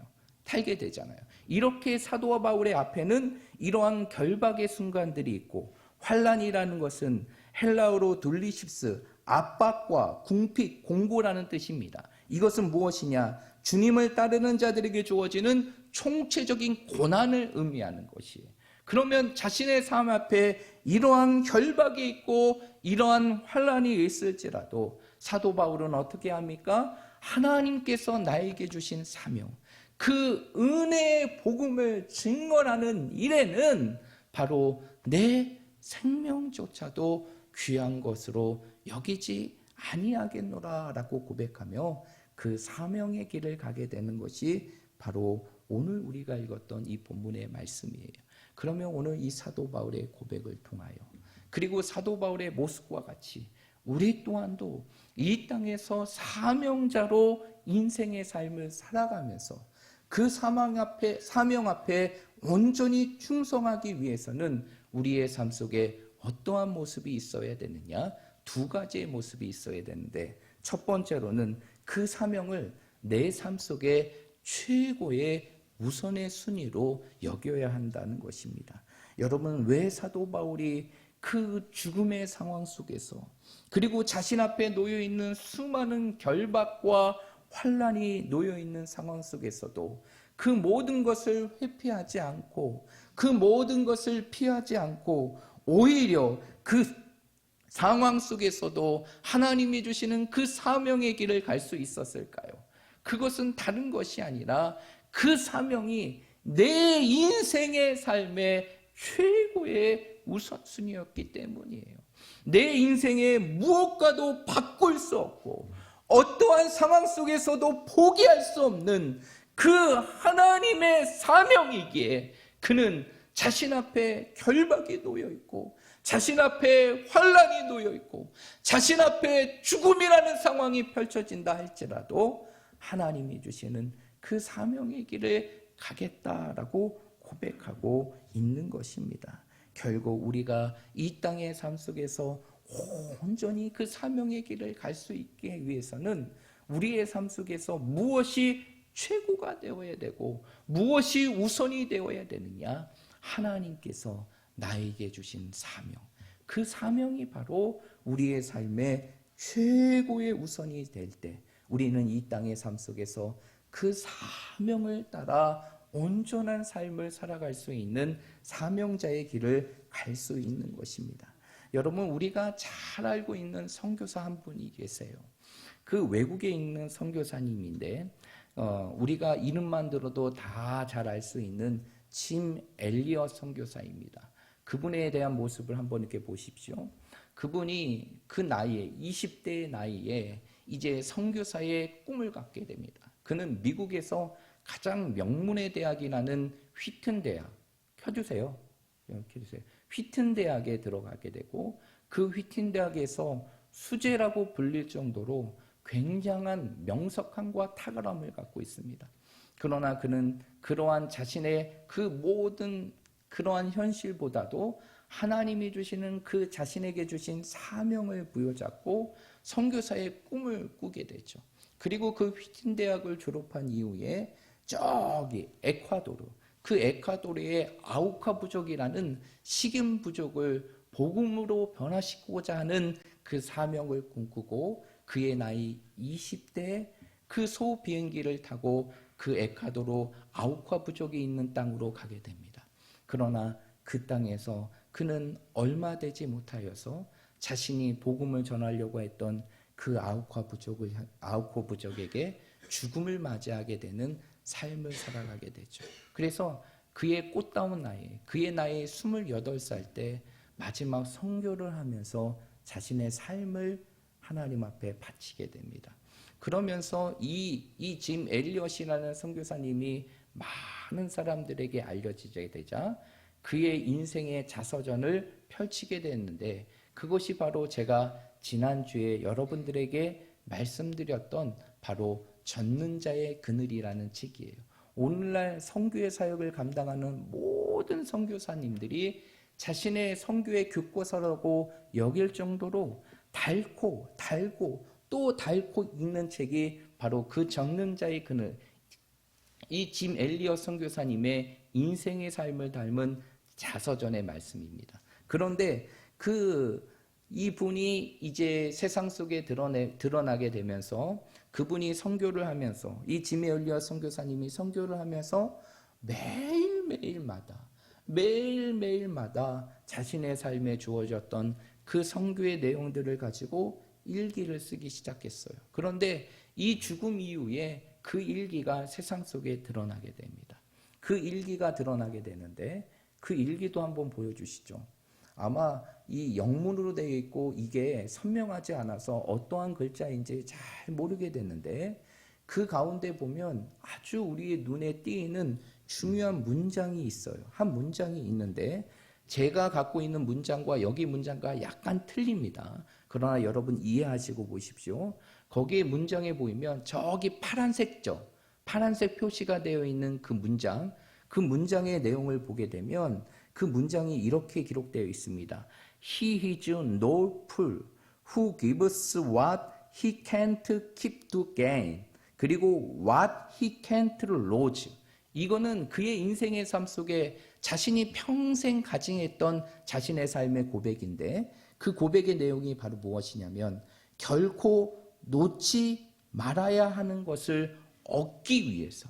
이렇게 사도 바울의 앞에는 이러한 결박의 순간들이 있고, 환난이라는 것은 헬라어로 둘리십스, 압박과 궁핍, 공고라는 뜻입니다. 이것은 무엇이냐? 주님을 따르는 자들에게 주어지는 총체적인 고난을 의미하는 것이에요. 그러면 자신의 삶 앞에 이러한 결박이 있고 이러한 환난이 있을지라도 사도 바울은 어떻게 합니까? 하나님께서 나에게 주신 사명, 그 은혜의 복음을 증언하는 일에는 바로 내 생명조차도 귀한 것으로 여기지 아니하겠노라라고 고백하며 그 사명의 길을 가게 되는 것이 바로 오늘 우리가 읽었던 이 본문의 말씀이에요. 그러면 오늘 이 사도 바울의 고백을 통하여, 그리고 사도 바울의 모습과 같이 우리 또한도 이 땅에서 사명자로 인생의 삶을 살아가면서 그 사명 앞에 온전히 충성하기 위해서는 우리의 삶 속에 어떠한 모습이 있어야 되느냐? 두 가지의 모습이 있어야 되는데, 첫 번째로는 그 사명을 내 삶 속에 최고의 우선의 순위로 여겨야 한다는 것입니다. 여러분, 왜 사도 바울이 그 죽음의 상황 속에서, 그리고 자신 앞에 놓여있는 수많은 결박과 환난이 놓여있는 상황 속에서도 그 모든 것을 회피하지 않고, 그 모든 것을 피하지 않고 오히려 그 상황 속에서도 하나님이 주시는 그 사명의 길을 갈 수 있었을까요? 그것은 다른 것이 아니라 그 사명이 내 인생의 삶의 최고의 우선순위였기 때문이에요. 내 인생에 무엇과도 바꿀 수 없고 어떠한 상황 속에서도 포기할 수 없는 그 하나님의 사명이기에 그는 자신 앞에 결박이 놓여 있고, 자신 앞에 환난이 놓여 있고, 자신 앞에 죽음이라는 상황이 펼쳐진다 할지라도 하나님이 주시는 그 사명의 길을 가겠다라고 고백하고 있는 것입니다. 결국 우리가 이 땅의 삶 속에서 온전히 그 사명의 길을 갈 수 있게 위해서는 우리의 삶 속에서 무엇이 최고가 되어야 되고 무엇이 우선이 되어야 되느냐? 하나님께서 나에게 주신 사명, 그 사명이 바로 우리의 삶의 최고의 우선이 될 때 우리는 이 땅의 삶 속에서 그 사명을 따라 온전한 삶을 살아갈 수 있는 사명자의 길을 갈 수 있는 것입니다. 여러분, 우리가 잘 알고 있는 선교사 한 분이 계세요. 그 외국에 있는 선교사님인데 우리가 이름만 들어도 다 잘 알 수 있는 짐 엘리엇 선교사입니다. 그분에 대한 모습을 한번 이렇게 보십시오. 그분이 그 나이에 20대의 나이에 이제 선교사의 꿈을 갖게 됩니다. 그는 미국에서 가장 명문의 대학이라는 휘튼 대학, 켜주세요. 휘튼 대학에 들어가게 되고, 그 휘튼 대학에서 수재라고 불릴 정도로 굉장한 명석함과 탁월함을 갖고 있습니다. 그러나 그는 그러한 자신의 그 모든 그러한 현실보다도 하나님이 주시는 그 자신에게 주신 사명을 부여잡고 선교사의 꿈을 꾸게 되죠. 그리고 그 휘튼 대학을 졸업한 이후에 저기 에콰도르, 그 에콰도르의 아우카 부족이라는 식인 부족을 복음으로 변화시키고자 하는 그 사명을 꿈꾸고 그의 나이 20대에 그 소 비행기를 타고 그 에콰도르 아우카 부족이 있는 땅으로 가게 됩니다. 그러나 그 땅에서 그는 얼마 되지 못하여서 자신이 복음을 전하려고 했던 그 아우코 부족에게 죽음을 맞이하게 되는 삶을 살아가게 되죠. 그래서 그의 꽃다운 나이, 그의 나이 28살 때 마지막 선교를 하면서 자신의 삶을 하나님 앞에 바치게 됩니다. 그러면서 이 짐 엘리엇이라는 선교사님이 많은 사람들에게 알려지게 되자 그의 인생의 자서전을 펼치게 됐는데, 그것이 바로 제가 지난주에 여러분들에게 말씀드렸던 바로 젖는 자의 그늘이라는 책이에요. 오늘날 선교의 사역을 감당하는 모든 선교사님들이 자신의 선교의 교과서라고 여길 정도로 달고 또 달고 읽는 책이 바로 그 젖는 자의 그늘, 이 짐 엘리엇 선교사님의 인생의 삶을 닮은 자서전의 말씀입니다. 그런데 이분이 이제 세상 속에 드러나게 되면서 그분이 선교를 하면서, 이 짐 엘리엇 선교사님이 선교를 하면서 매일매일마다 자신의 삶에 주어졌던 그 선교의 내용들을 가지고 일기를 쓰기 시작했어요. 그런데 이 죽음 이후에 그 일기가 세상 속에 드러나게 됩니다. 그 일기가 드러나게 되는데 그 일기도 한번 보여주시죠. 아마 이 영문으로 되어 있고 이게 선명하지 않아서 어떠한 글자인지 잘 모르게 됐는데, 그 가운데 보면 아주 우리의 눈에 띄는 중요한 문장이 있어요. 한 문장이 있는데 제가 갖고 있는 문장과 여기 문장과 약간 틀립니다. 그러나 여러분 이해하시고 보십시오. 거기에 문장에 보이면 저기 파란색 표시가 되어 있는 그 문장의 내용을 보게 되면 그 문장이 이렇게 기록되어 있습니다. He is no fool who gives what he can't keep to gain. 그리고 what he can't lose. 이거는 그의 인생의 삶 속에 자신이 평생 가증했던 자신의 삶의 고백인데, 그 고백의 내용이 바로 무엇이냐면 결코 놓지 말아야 하는 것을 얻기 위해서,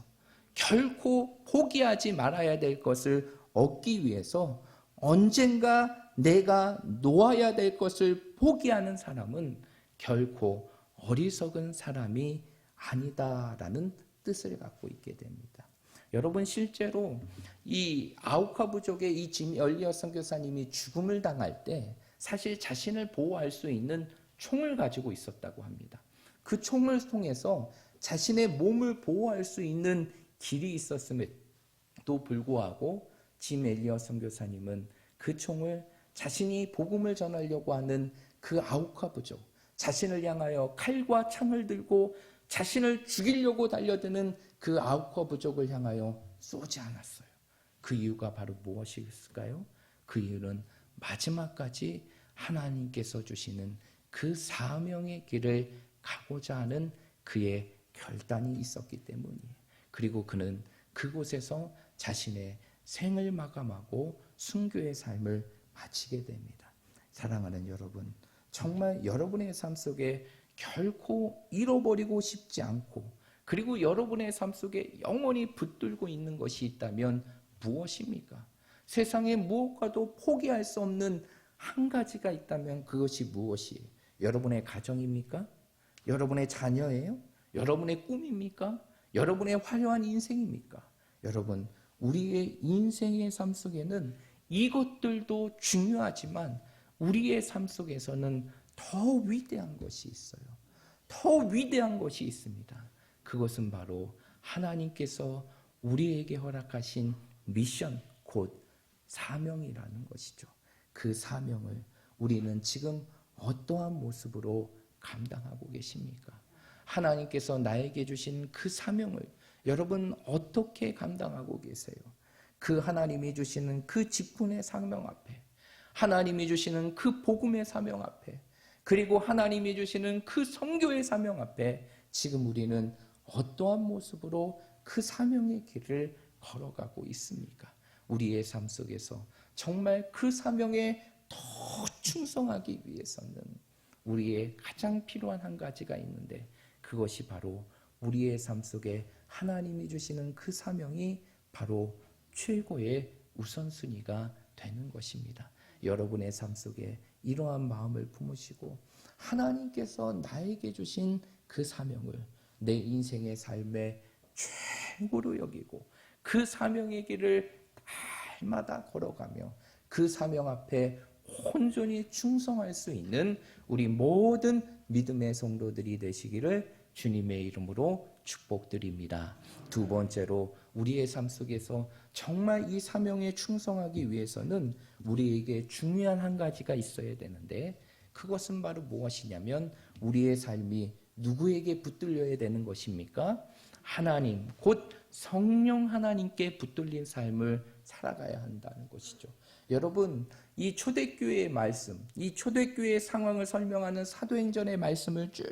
결코 포기하지 말아야 될 것을 얻기 위해서 언젠가 내가 놓아야 될 것을 포기하는 사람은 결코 어리석은 사람이 아니다라는 뜻을 갖고 있게 됩니다. 여러분, 실제로 이 아우카 부족의 이 짐 엘리엇 선교사님이 죽음을 당할 때 사실 자신을 보호할 수 있는 총을 가지고 있었다고 합니다. 그 총을 통해서 자신의 몸을 보호할 수 있는 길이 있었음에도 불구하고 짐 엘리엇 선교사님은 그 총을 자신이 복음을 전하려고 하는 그 아우카 부족, 자신을 향하여 칼과 창을 들고 자신을 죽이려고 달려드는 그 아우카 부족을 향하여 쏘지 않았어요. 그 이유가 바로 무엇이었을까요? 그 이유는 마지막까지 하나님께서 주시는 그 사명의 길을 가고자 하는 그의 결단이 있었기 때문이에요. 그리고 그는 그곳에서 자신의 생을 마감하고 순교의 삶을 마치게 됩니다. 사랑하는 여러분, 정말 여러분의 삶 속에 결코 잃어버리고 싶지 않고, 그리고 여러분의 삶 속에 영원히 붙들고 있는 것이 있다면 무엇입니까? 세상에 무엇과도 포기할 수 없는 한 가지가 있다면 그것이 무엇이에요? 여러분의 가정입니까? 여러분의 자녀예요? 여러분의 꿈입니까? 여러분의 화려한 인생입니까? 여러분, 우리의 인생의 삶 속에는 이것들도 중요하지만 우리의 삶 속에서는 더 위대한 것이 있어요. 더 위대한 것이 있습니다. 그것은 바로 하나님께서 우리에게 허락하신 미션, 곧 사명이라는 것이죠. 그 사명을 우리는 지금 어떠한 모습으로 감당하고 계십니까? 하나님께서 나에게 주신 그 사명을 여러분 어떻게 감당하고 계세요? 그 하나님이 주시는 그 직분의 사명 앞에, 하나님이 주시는 그 복음의 사명 앞에, 그리고 하나님이 주시는 그 선교의 사명 앞에 지금 우리는 어떠한 모습으로 그 사명의 길을 걸어가고 있습니까? 우리의 삶 속에서 정말 그 사명에 더 충성하기 위해서는 우리의 가장 필요한 한 가지가 있는데 그것이 바로 우리의 삶 속에 하나님이 주시는 그 사명이 바로 최고의 우선순위가 되는 것입니다. 여러분의 삶 속에 이러한 마음을 품으시고 하나님께서 나에게 주신 그 사명을 내 인생의 삶의 최고로 여기고 그 사명의 길을 날마다 걸어가며 그 사명 앞에 온전히 충성할 수 있는 우리 모든 믿음의 성도들이 되시기를 주님의 이름으로 축복드립니다. 두 번째로 우리의 삶 속에서 정말 이 사명에 충성하기 위해서는 우리에게 중요한 한 가지가 있어야 되는데 그것은 바로 무엇이냐면 우리의 삶이 누구에게 붙들려야 되는 것입니까? 하나님, 곧 성령 하나님께 붙들린 삶을 살아가야 한다는 것이죠. 여러분, 이 초대교회의 말씀, 이 초대교회의 상황을 설명하는 사도행전의 말씀을 쭉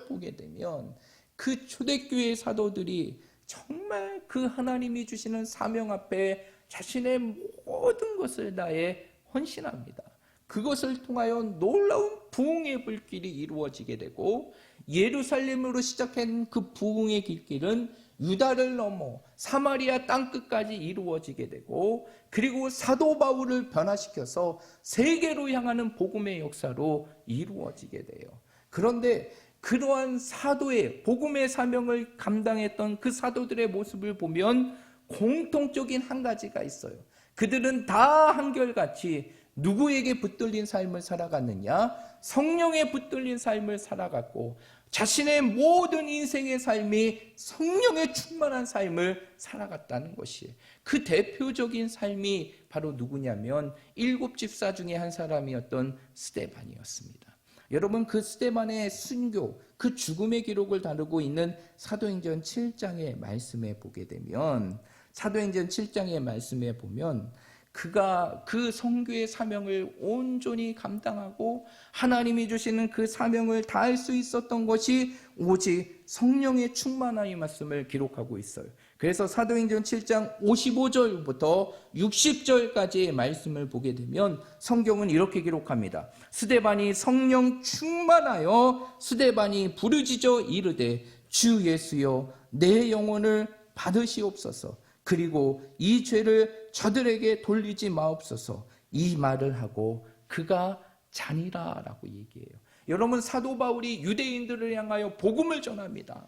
보게 되면 그 초대교회의 사도들이 정말 그 하나님이 주시는 사명 앞에 자신의 모든 것을 다해 헌신합니다. 그것을 통하여 놀라운 부흥의 불길이 이루어지게 되고 예루살렘으로 시작한 그 부흥의 길길은 유다를 넘어 사마리아 땅끝까지 이루어지게 되고 그리고 사도 바울을 변화시켜서 세계로 향하는 복음의 역사로 이루어지게 돼요. 그런데 그러한 사도의 복음의 사명을 감당했던 그 사도들의 모습을 보면 공통적인 한 가지가 있어요. 그들은 다 한결같이 누구에게 붙들린 삶을 살아갔느냐? 성령에 붙들린 삶을 살아갔고 자신의 모든 인생의 삶이 성령에 충만한 삶을 살아갔다는 것이에요. 그 대표적인 삶이 바로 누구냐면 7 집사 중에 한 사람이었던 스데반이었습니다. 여러분, 그 스데반의 순교, 그 죽음의 기록을 다루고 있는 사도행전 7장의 말씀에 보게 되면 사도행전 7장의 말씀에 보면 그가 그 선교의 사명을 온전히 감당하고 하나님이 주시는 그 사명을 다할 수 있었던 것이 오직 성령의 충만함의 말씀을 기록하고 있어요. 그래서 사도행전 7장 55절부터 60절까지의 말씀을 보게 되면 성경은 이렇게 기록합니다. 스데반이 성령 충만하여 스데반이 부르짖어 이르되 주 예수여 내 영혼을 받으시옵소서. 그리고 이 죄를 저들에게 돌리지 마옵소서. 이 말을 하고 그가 자니라 라고 얘기해요. 여러분, 사도 바울이 유대인들을 향하여 복음을 전합니다.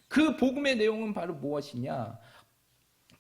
그 복음의 내용은 바로 무엇이냐?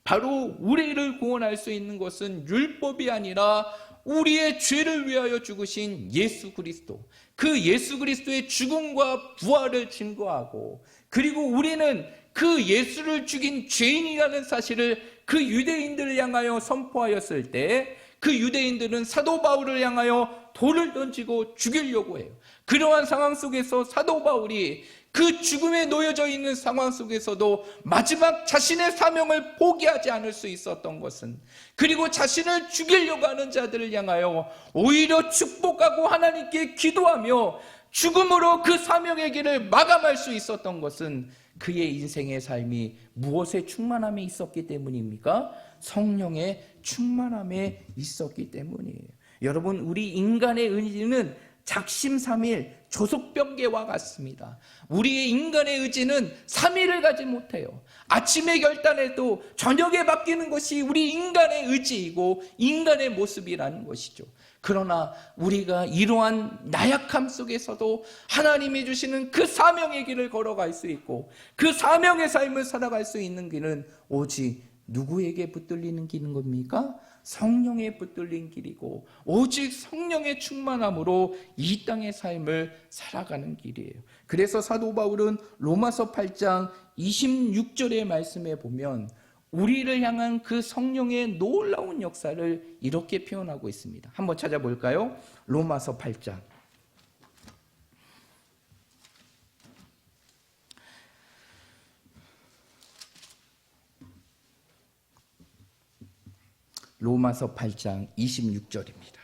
바로 우리를 구원할 수 있는 것은 율법이 아니라 우리의 죄를 위하여 죽으신 예수 그리스도, 그 예수 그리스도의 죽음과 부활을 증거하고 그리고 우리는 그 예수를 죽인 죄인이라는 사실을 그 유대인들을 향하여 선포하였을 때 그 유대인들은 사도 바울을 향하여 돌을 던지고 죽이려고 해요. 그러한 상황 속에서 사도 바울이 그 죽음에 놓여져 있는 상황 속에서도 마지막 자신의 사명을 포기하지 않을 수 있었던 것은 그리고 자신을 죽이려고 하는 자들을 향하여 오히려 축복하고 하나님께 기도하며 죽음으로 그 사명의 길을 마감할 수 있었던 것은 그의 인생의 삶이 무엇에 충만함에 있었기 때문입니까? 성령의 충만함에 있었기 때문이에요. 여러분, 우리 인간의 의지는 작심삼일 조속병계와 같습니다. 우리의 인간의 의지는 3일을 가지 못해요. 아침에 결단해도 저녁에 바뀌는 것이 우리 인간의 의지이고 인간의 모습이라는 것이죠. 그러나 우리가 이러한 나약함 속에서도 하나님이 주시는 그 사명의 길을 걸어갈 수 있고 그 사명의 삶을 살아갈 수 있는 길은 오직 누구에게 붙들리는 길인 겁니까? 성령에 붙들린 길이고 오직 성령의 충만함으로 이 땅의 삶을 살아가는 길이에요. 그래서 사도 바울은 로마서 8장 26절의 말씀에 보면 우리를 향한 그 성령의 놀라운 역사를 이렇게 표현하고 있습니다. 한번 찾아볼까요? 로마서 8장. 로마서 8장 26절입니다.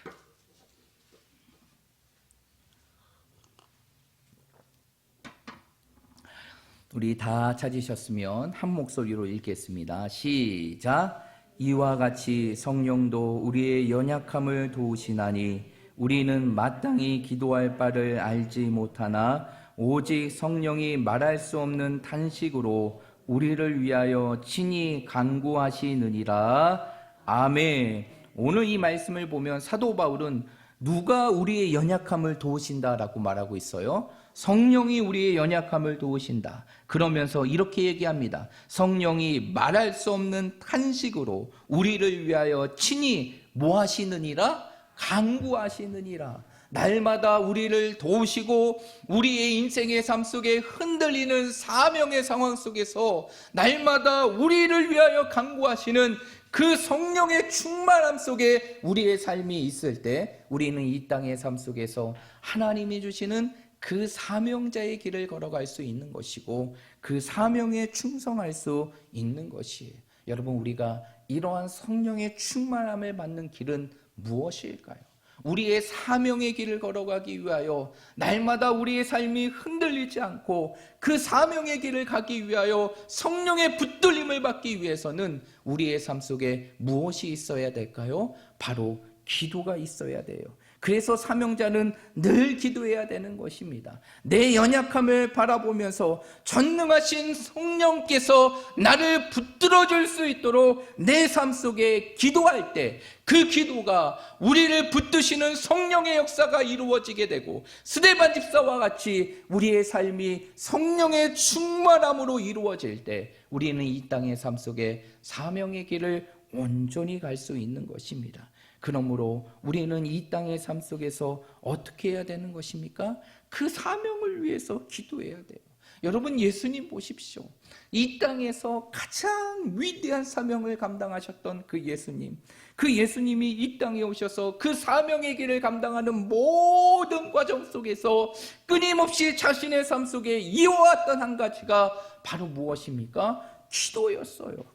우리 다 찾으셨으면 한 목소리로 읽겠습니다. 시작. 이와 같이 성령도 우리의 연약함을 도우시나니 우리는 마땅히 기도할 바를 알지 못하나 오직 성령이 말할 수 없는 탄식으로 우리를 위하여 친히 간구하시느니라. 아멘. 오늘 이 말씀을 보면 사도 바울은 누가 우리의 연약함을 도우신다라고 말하고 있어요? 성령이 우리의 연약함을 도우신다. 그러면서 이렇게 얘기합니다. 성령이 말할 수 없는 탄식으로 우리를 위하여 친히 뭐 하시느니라? 간구하시느니라. 날마다 우리를 도우시고 우리의 인생의 삶 속에 흔들리는 사명의 상황 속에서 날마다 우리를 위하여 간구하시는 그 성령의 충만함 속에 우리의 삶이 있을 때 우리는 이 땅의 삶 속에서 하나님이 주시는 그 사명자의 길을 걸어갈 수 있는 것이고 그 사명에 충성할 수 있는 것이에요. 여러분, 우리가 이러한 성령의 충만함을 받는 길은 무엇일까요? 우리의 사명의 길을 걸어가기 위하여 날마다 우리의 삶이 흔들리지 않고 그 사명의 길을 가기 위하여 성령의 붙들림을 받기 위해서는 우리의 삶 속에 무엇이 있어야 될까요? 바로 기도가 있어야 돼요. 그래서 사명자는 늘 기도해야 되는 것입니다. 내 연약함을 바라보면서 전능하신 성령께서 나를 붙들어 줄 수 있도록 내 삶 속에 기도할 때 그 기도가 우리를 붙드시는 성령의 역사가 이루어지게 되고 스데반 집사와 같이 우리의 삶이 성령의 충만함으로 이루어질 때 우리는 이 땅의 삶 속에 사명의 길을 온전히 갈 수 있는 것입니다. 그러므로 우리는 이 땅의 삶 속에서 어떻게 해야 되는 것입니까? 그 사명을 위해서 기도해야 돼요. 여러분, 예수님 보십시오. 이 땅에서 가장 위대한 사명을 감당하셨던 그 예수님, 그 예수님이 이 땅에 오셔서 그 사명의 길을 감당하는 모든 과정 속에서 끊임없이 자신의 삶 속에 이어왔던 한 가지가 바로 무엇입니까? 기도였어요.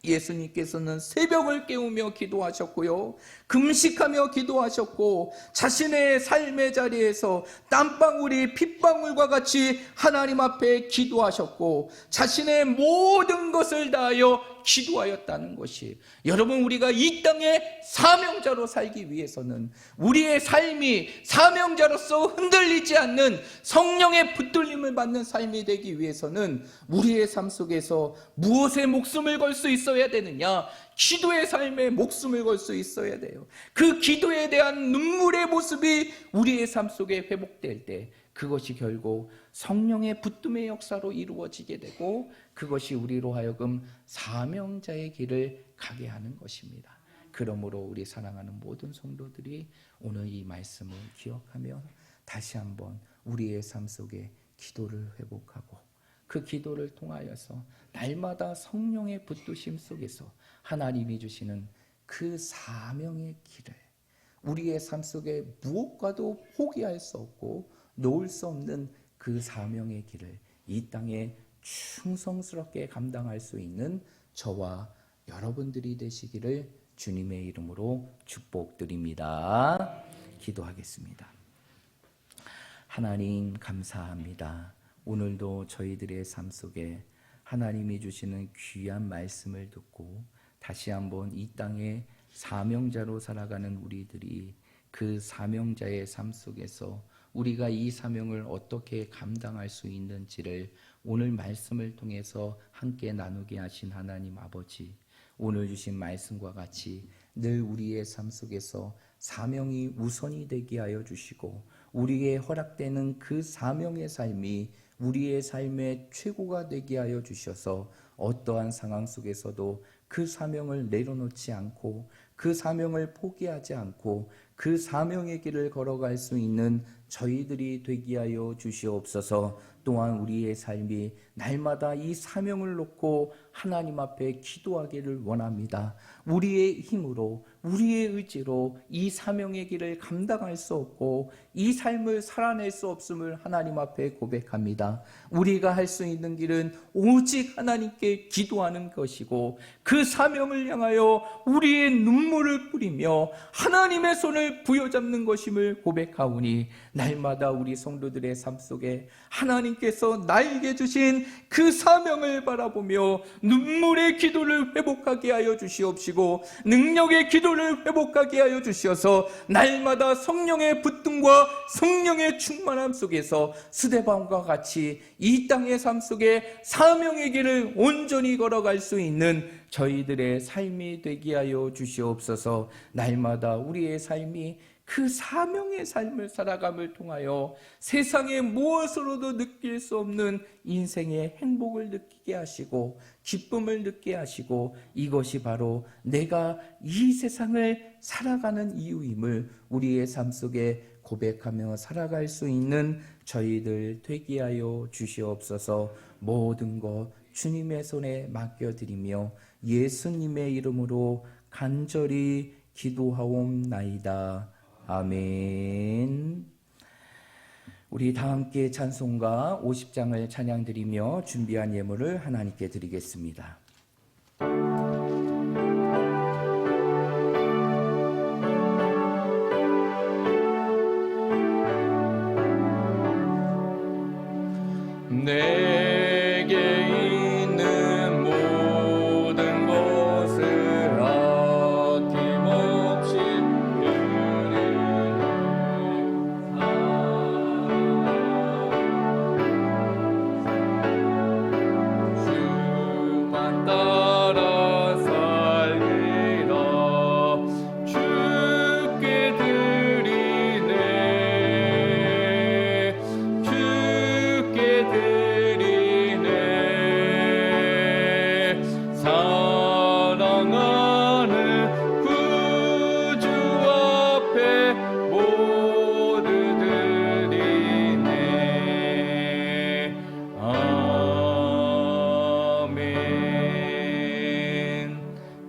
예수님께서는 새벽을 깨우며 기도하셨고요, 금식하며 기도하셨고, 자신의 삶의 자리에서 땀방울이 핏방울과 같이 하나님 앞에 기도하셨고, 자신의 모든 것을 다하여 기도하였다는 것이, 여러분, 우리가 이 땅에 사명자로 살기 위해서는 우리의 삶이 사명자로서 흔들리지 않는 성령의 붙들림을 받는 삶이 되기 위해서는 우리의 삶 속에서 무엇에 목숨을 걸 수 있어야 되느냐? 기도의 삶에 목숨을 걸 수 있어야 돼요. 그 기도에 대한 눈물의 모습이 우리의 삶 속에 회복될 때 그것이 결국 성령의 붙듦의 역사로 이루어지게 되고 그것이 우리로 하여금 사명자의 길을 가게 하는 것입니다. 그러므로 우리 사랑하는 모든 성도들이 오늘 이 말씀을 기억하며 다시 한번 우리의 삶 속에 기도를 회복하고 그 기도를 통하여서 날마다 성령의 붙드심 속에서 하나님이 주시는 그 사명의 길을 우리의 삶 속에 무엇과도 포기할 수 없고 놓을 수 없는 그 사명의 길을 이 땅에 충성스럽게 감당할 수 있는 저와 여러분들이 되시기를 주님의 이름으로 축복드립니다. 기도하겠습니다. 하나님, 감사합니다. 오늘도 저희들의 삶 속에 하나님이 주시는 귀한 말씀을 듣고 다시 한번 이 땅에 사명자로 살아가는 우리들이 그 사명자의 삶 속에서 우리가 이 사명을 어떻게 감당할 수 있는지를 오늘 말씀을 통해서 함께 나누게 하신 하나님 아버지, 오늘 주신 말씀과 같이 늘 우리의 삶 속에서 사명이 우선이 되게 하여 주시고 우리의 허락되는 그 사명의 삶이 우리의 삶의 최고가 되게 하여 주셔서 어떠한 상황 속에서도 그 사명을 내려놓지 않고 그 사명을 포기하지 않고 그 사명의 길을 걸어갈 수 있는 저희들이 되게 하여 주시옵소서. 또한 우리의 삶이 날마다 이 사명을 놓고 하나님 앞에 기도하기를 원합니다. 우리의 힘으로 우리의 의지로 이 사명의 길을 감당할 수 없고 이 삶을 살아낼 수 없음을 하나님 앞에 고백합니다. 우리가 할 수 있는 길은 오직 하나님께 기도하는 것이고 그 사명을 향하여 우리의 눈물을 뿌리며 하나님의 손을 사명을 부여잡는 것임을 고백하오니 날마다 우리 성도들의 삶 속에 하나님께서 나에게 주신 그 사명을 바라보며 눈물의 기도를 회복하게 하여 주시옵시고 능력의 기도를 회복하게 하여 주시어서 날마다 성령의 붙듦과 성령의 충만함 속에서 스데반과 같이 이 땅의 삶 속에 사명의 길을 온전히 걸어갈 수 있는 저희들의 삶이 되게 하여 주시옵소서. 날마다 우리의 삶이 그 사명의 삶을 살아감을 통하여 세상의 무엇으로도 느낄 수 없는 인생의 행복을 느끼게 하시고 기쁨을 느끼게 하시고 이것이 바로 내가 이 세상을 살아가는 이유임을 우리의 삶 속에 고백하며 살아갈 수 있는 저희들 되게 하여 주시옵소서. 모든 것 주님의 손에 맡겨드리며 예수님의 이름으로 간절히 기도하옵나이다. 아멘. 우리 다 함께 찬송가 50장을 찬양드리며 준비한 예물을 하나님께 드리겠습니다. 내게 있는 모든 것을 아낌없이 주만 따라 살리라. 주께 드리네. 주께 드리네. 사랑하는 구주 앞에 모두 드리네. 아멘.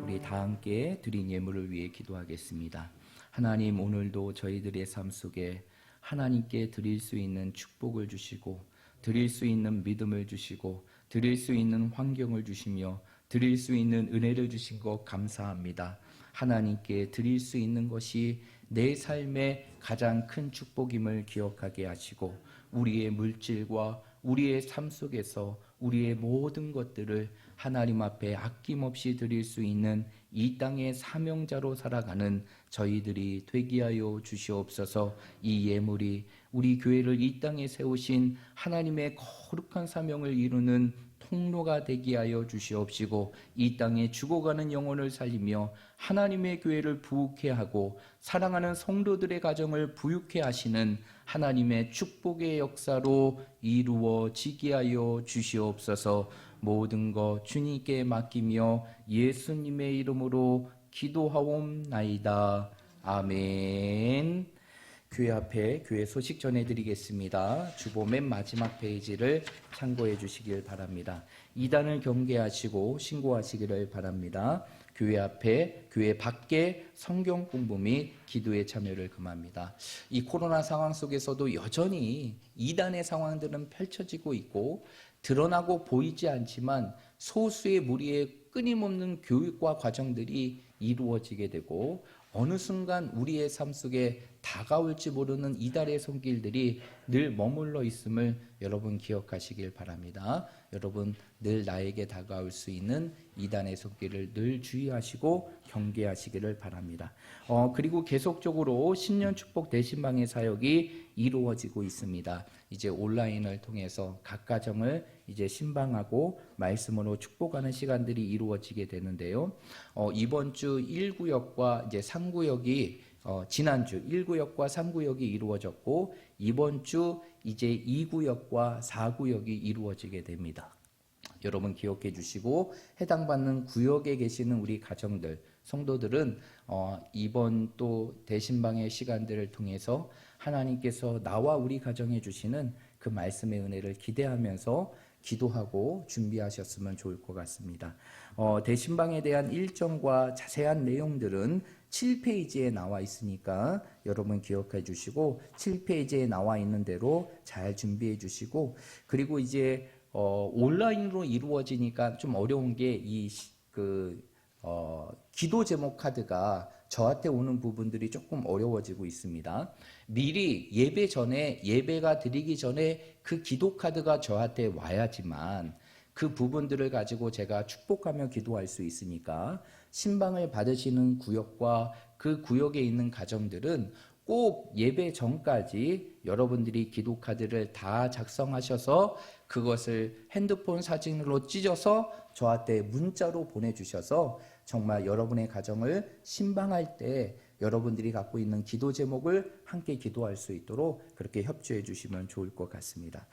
우리 다 함께 드린 예물을 위해 기도하겠습니다. 하나님, 오늘도 저희들의 삶 속에 하나님께 드릴 수 있는 축복을 주시고 드릴 수 있는 믿음을 주시고 드릴 수 있는 환경을 주시며 드릴 수 있는 은혜를 주신 것 감사합니다. 하나님께 드릴 수 있는 것이 내 삶의 가장 큰 축복임을 기억하게 하시고 우리의 물질과 우리의 삶 속에서 우리의 모든 것들을 하나님 앞에 아낌없이 드릴 수 있는 이 땅의 사명자로 살아가는 저희들이 되게 하여 주시옵소서. 이 예물이 우리 교회를 이 땅에 세우신 하나님의 거룩한 사명을 이루는 통로가 되게 하여 주시옵시고 이 땅에 죽어가는 영혼을 살리며 하나님의 교회를 부흥케 하고 사랑하는 성도들의 가정을 부유케 하시는 하나님의 축복의 역사로 이루어지게 하여 주시옵소서. 모든 것 주님께 맡기며 예수님의 이름으로 기도하옵나이다. 아멘. 교회 앞에 교회 소식 전해드리겠습니다. 주보 맨 마지막 페이지를 참고해 주시길 바랍니다. 이단을 경계하시고 신고하시기를 바랍니다. 교회 앞에, 교회 밖에 성경 공부 및 기도에 참여를 금합니다. 이 코로나 상황 속에서도 여전히 이단의 상황들은 펼쳐지고 있고 드러나고 보이지 않지만 소수의 무리의 끊임없는 교육과 과정들이 이루어지게 되고 어느 순간 우리의 삶 속에 다가올지 모르는 이달의 손길들이 늘 머물러 있음을 여러분 기억하시길 바랍니다. 여러분 늘 나에게 다가올 수 있는 이단의 손길을 늘 주의하시고 경계하시기를 바랍니다. 그리고 계속적으로 신년 축복 대신방의 사역이 이루어지고 있습니다. 이제 온라인을 통해서 각 가정을 이제 신방하고 말씀으로 축복하는 시간들이 이루어지게 되는데요. 이번 주 1구역과 이제 3구역이 지난주 1구역과 3구역이 이루어졌고 이번 주 이제 2구역과 4구역이 이루어지게 됩니다. 여러분 기억해 주시고 해당받는 구역에 계시는 우리 가정들, 성도들은 이번 또 대신방의 시간들을 통해서 하나님께서 나와 우리 가정에 주시는 그 말씀의 은혜를 기대하면서 기도하고 준비하셨으면 좋을 것 같습니다. 대신방에 대한 일정과 자세한 내용들은 7페이지에 나와 있으니까 여러분 기억해 주시고 7페이지에 나와 있는 대로 잘 준비해 주시고 그리고 이제 온라인으로 이루어지니까 좀 어려운 게 기도 제목 카드가 저한테 오는 부분들이 조금 어려워지고 있습니다. 미리 예배 전에, 예배가 드리기 전에 그 기도 카드가 저한테 와야지만 그 부분들을 가지고 제가 축복하며 기도할 수 있으니까, 신방을 받으시는 구역과 그 구역에 있는 가정들은 꼭 예배 전까지 여러분들이 기도 카드를 다 작성하셔서 그것을 핸드폰 사진으로 찢어서 저한테 문자로 보내주셔서 정말 여러분의 가정을 신방할 때 여러분들이 갖고 있는 기도 제목을 함께 기도할 수 있도록 그렇게 협조해 주시면 좋을 것 같습니다.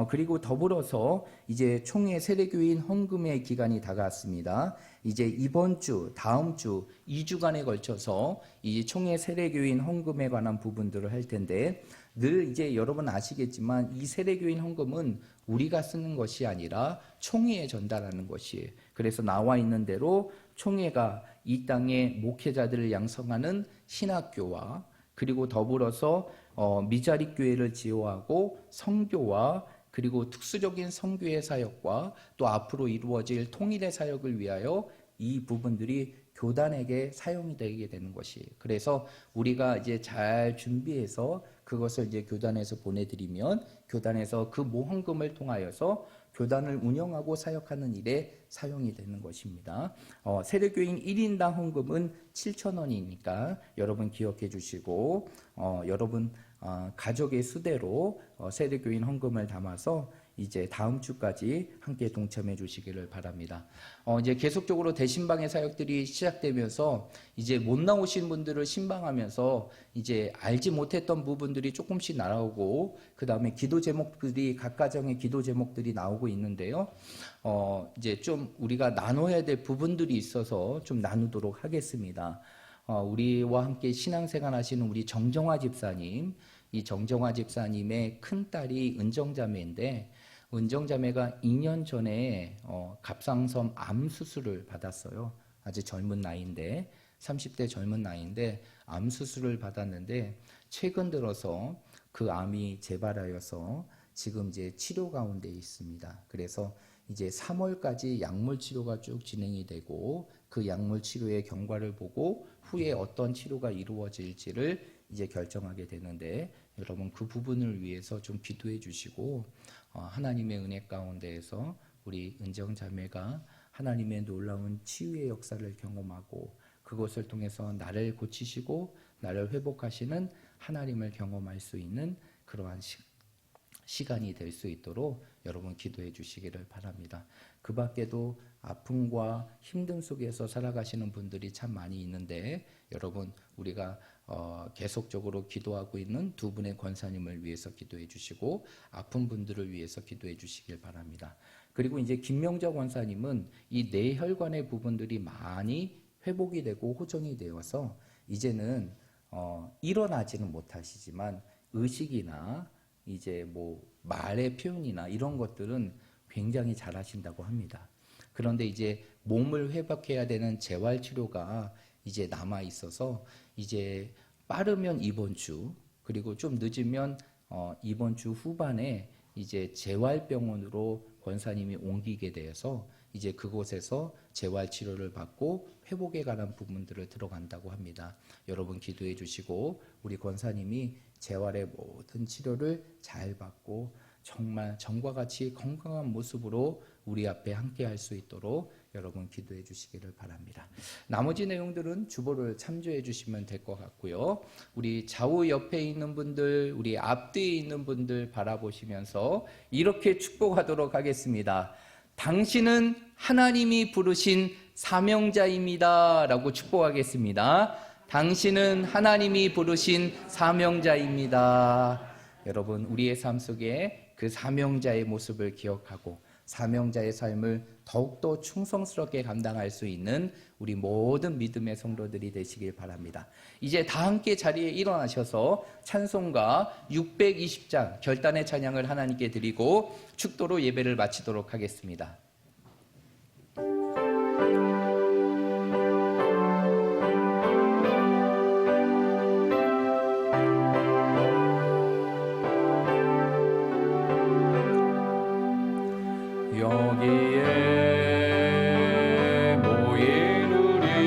그리고 더불어서 이제 총회 세례교인 헌금의 기간이 다가왔습니다. 이제 이번 주, 다음 주 2주간에 걸쳐서 이 총회 세례교인 헌금에 관한 부분들을 할 텐데, 늘 이제 여러분 아시겠지만 이 세례교인 헌금은 우리가 쓰는 것이 아니라 총회에 전달하는 것이에요. 그래서 나와 있는 대로 총회가 이 땅의 목회자들을 양성하는 신학교와, 그리고 더불어서 미자립 교회를 지호하고 선교와, 그리고 특수적인 선교의 사역과 또 앞으로 이루어질 통일의 사역을 위하여 이 부분들이 교단에게 사용이 되게 되는 것이에요. 그래서 우리가 이제 잘 준비해서 그것을 이제 교단에서 보내드리면 교단에서 그 모헌금을 통하여서 교단을 운영하고 사역하는 일에 사용이 되는 것입니다. 세례교인 1인당 헌금은 7,000원이니까 여러분 기억해 주시고, 여러분 가족의 수대로 세례교인 헌금을 담아서 이제 다음 주까지 함께 동참해 주시기를 바랍니다. 이제 계속적으로 대신방의 사역들이 시작되면서 이제 못 나오신 분들을 신방하면서 이제 알지 못했던 부분들이 조금씩 나오고, 그 다음에 기도 제목들이, 각 가정의 기도 제목들이 나오고 있는데요. 이제 좀 우리가 나눠야 될 부분들이 있어서 좀 나누도록 하겠습니다. 우리와 함께 신앙생활 하시는 우리 정정화 집사님, 이 정정화 집사님의 큰딸이 은정자매인데, 은정자매가 2년 전에 갑상선 암 수술을 받았어요. 아주 젊은 나이인데, 30대 젊은 나이인데 암 수술을 받았는데, 최근 들어서 그 암이 재발하여서 지금 이제 치료 가운데 있습니다. 그래서 이제 3월까지 약물 치료가 쭉 진행이 되고, 그 약물 치료의 경과를 보고 후에 어떤 치료가 이루어질지를 이제 결정하게 되는데, 여러분 그 부분을 위해서 좀 기도해 주시고, 하나님의 은혜 가운데에서 우리 은정자매가 하나님의 놀라운 치유의 역사를 경험하고, 그것을 통해서 나를 고치시고 나를 회복하시는 하나님을 경험할 수 있는 그러한 시간이 될 수 있도록 여러분 기도해 주시기를 바랍니다. 그 밖에도 아픔과 힘듦 속에서 살아가시는 분들이 참 많이 있는데, 여러분 우리가 계속적으로 기도하고 있는 두 분의 권사님을 위해서 기도해 주시고, 아픈 분들을 위해서 기도해 주시길 바랍니다. 그리고 이제 김명자 권사님은 이 뇌혈관의 부분들이 많이 회복이 되고 호전이 되어서 이제는 일어나지는 못하시지만 의식이나 이제 뭐 말의 표현이나 이런 것들은 굉장히 잘하신다고 합니다. 그런데 이제 몸을 회복해야 되는 재활 치료가 이제 남아 있어서 이제 빠르면 이번 주, 그리고 좀 늦으면 이번 주 후반에 이제 재활병원으로 권사님이 옮기게 돼서 이제 그곳에서 재활 치료를 받고 회복에 관한 부분들을 들어간다고 합니다. 여러분 기도해 주시고 우리 권사님이 재활의 모든 치료를 잘 받고 정말 전과 같이 건강한 모습으로 우리 앞에 함께 할 수 있도록 여러분 기도해 주시기를 바랍니다. 나머지 내용들은 주보를 참조해 주시면 될 것 같고요. 우리 좌우 옆에 있는 분들, 우리 앞뒤에 있는 분들 바라보시면서 이렇게 축복하도록 하겠습니다. 당신은 하나님이 부르신 사명자입니다 라고 축복하겠습니다. 당신은 하나님이 부르신 사명자입니다. 여러분 우리의 삶 속에 그 사명자의 모습을 기억하고 사명자의 삶을 더욱더 충성스럽게 감당할 수 있는 우리 모든 믿음의 성도들이 되시길 바랍니다. 이제 다 함께 자리에 일어나셔서 찬송가 620장 결단의 찬양을 하나님께 드리고 축도로 예배를 마치도록 하겠습니다. 여기에 모인 우리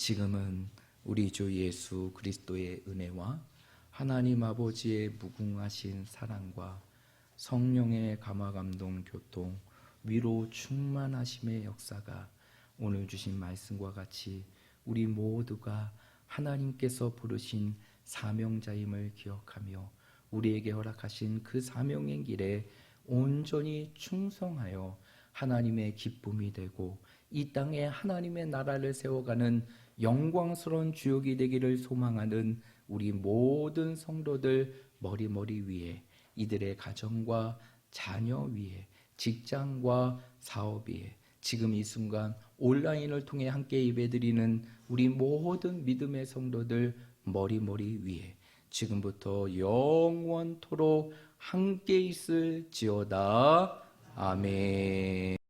지금은 우리 주 예수 그리스도의 은혜와 하나님 아버지의 무궁하신 사랑과 성령의 감화감동 교통 위로 충만하심의 역사가 오늘 주신 말씀과 같이 우리 모두가 하나님께서 부르신 사명자임을 기억하며 우리에게 허락하신 그 사명의 길에 온전히 충성하여 하나님의 기쁨이 되고 이 땅에 하나님의 나라를 세워가는 영광스러운 주역이 되기를 소망하는 우리 모든 성도들 머리 위에, 이들의 가정과 자녀 위에, 직장과 사업 위에, 지금 이 순간 온라인을 통해 함께 예배드리는 우리 모든 믿음의 성도들 머리 위에 지금부터 영원토록 함께 있을지어다. 아멘.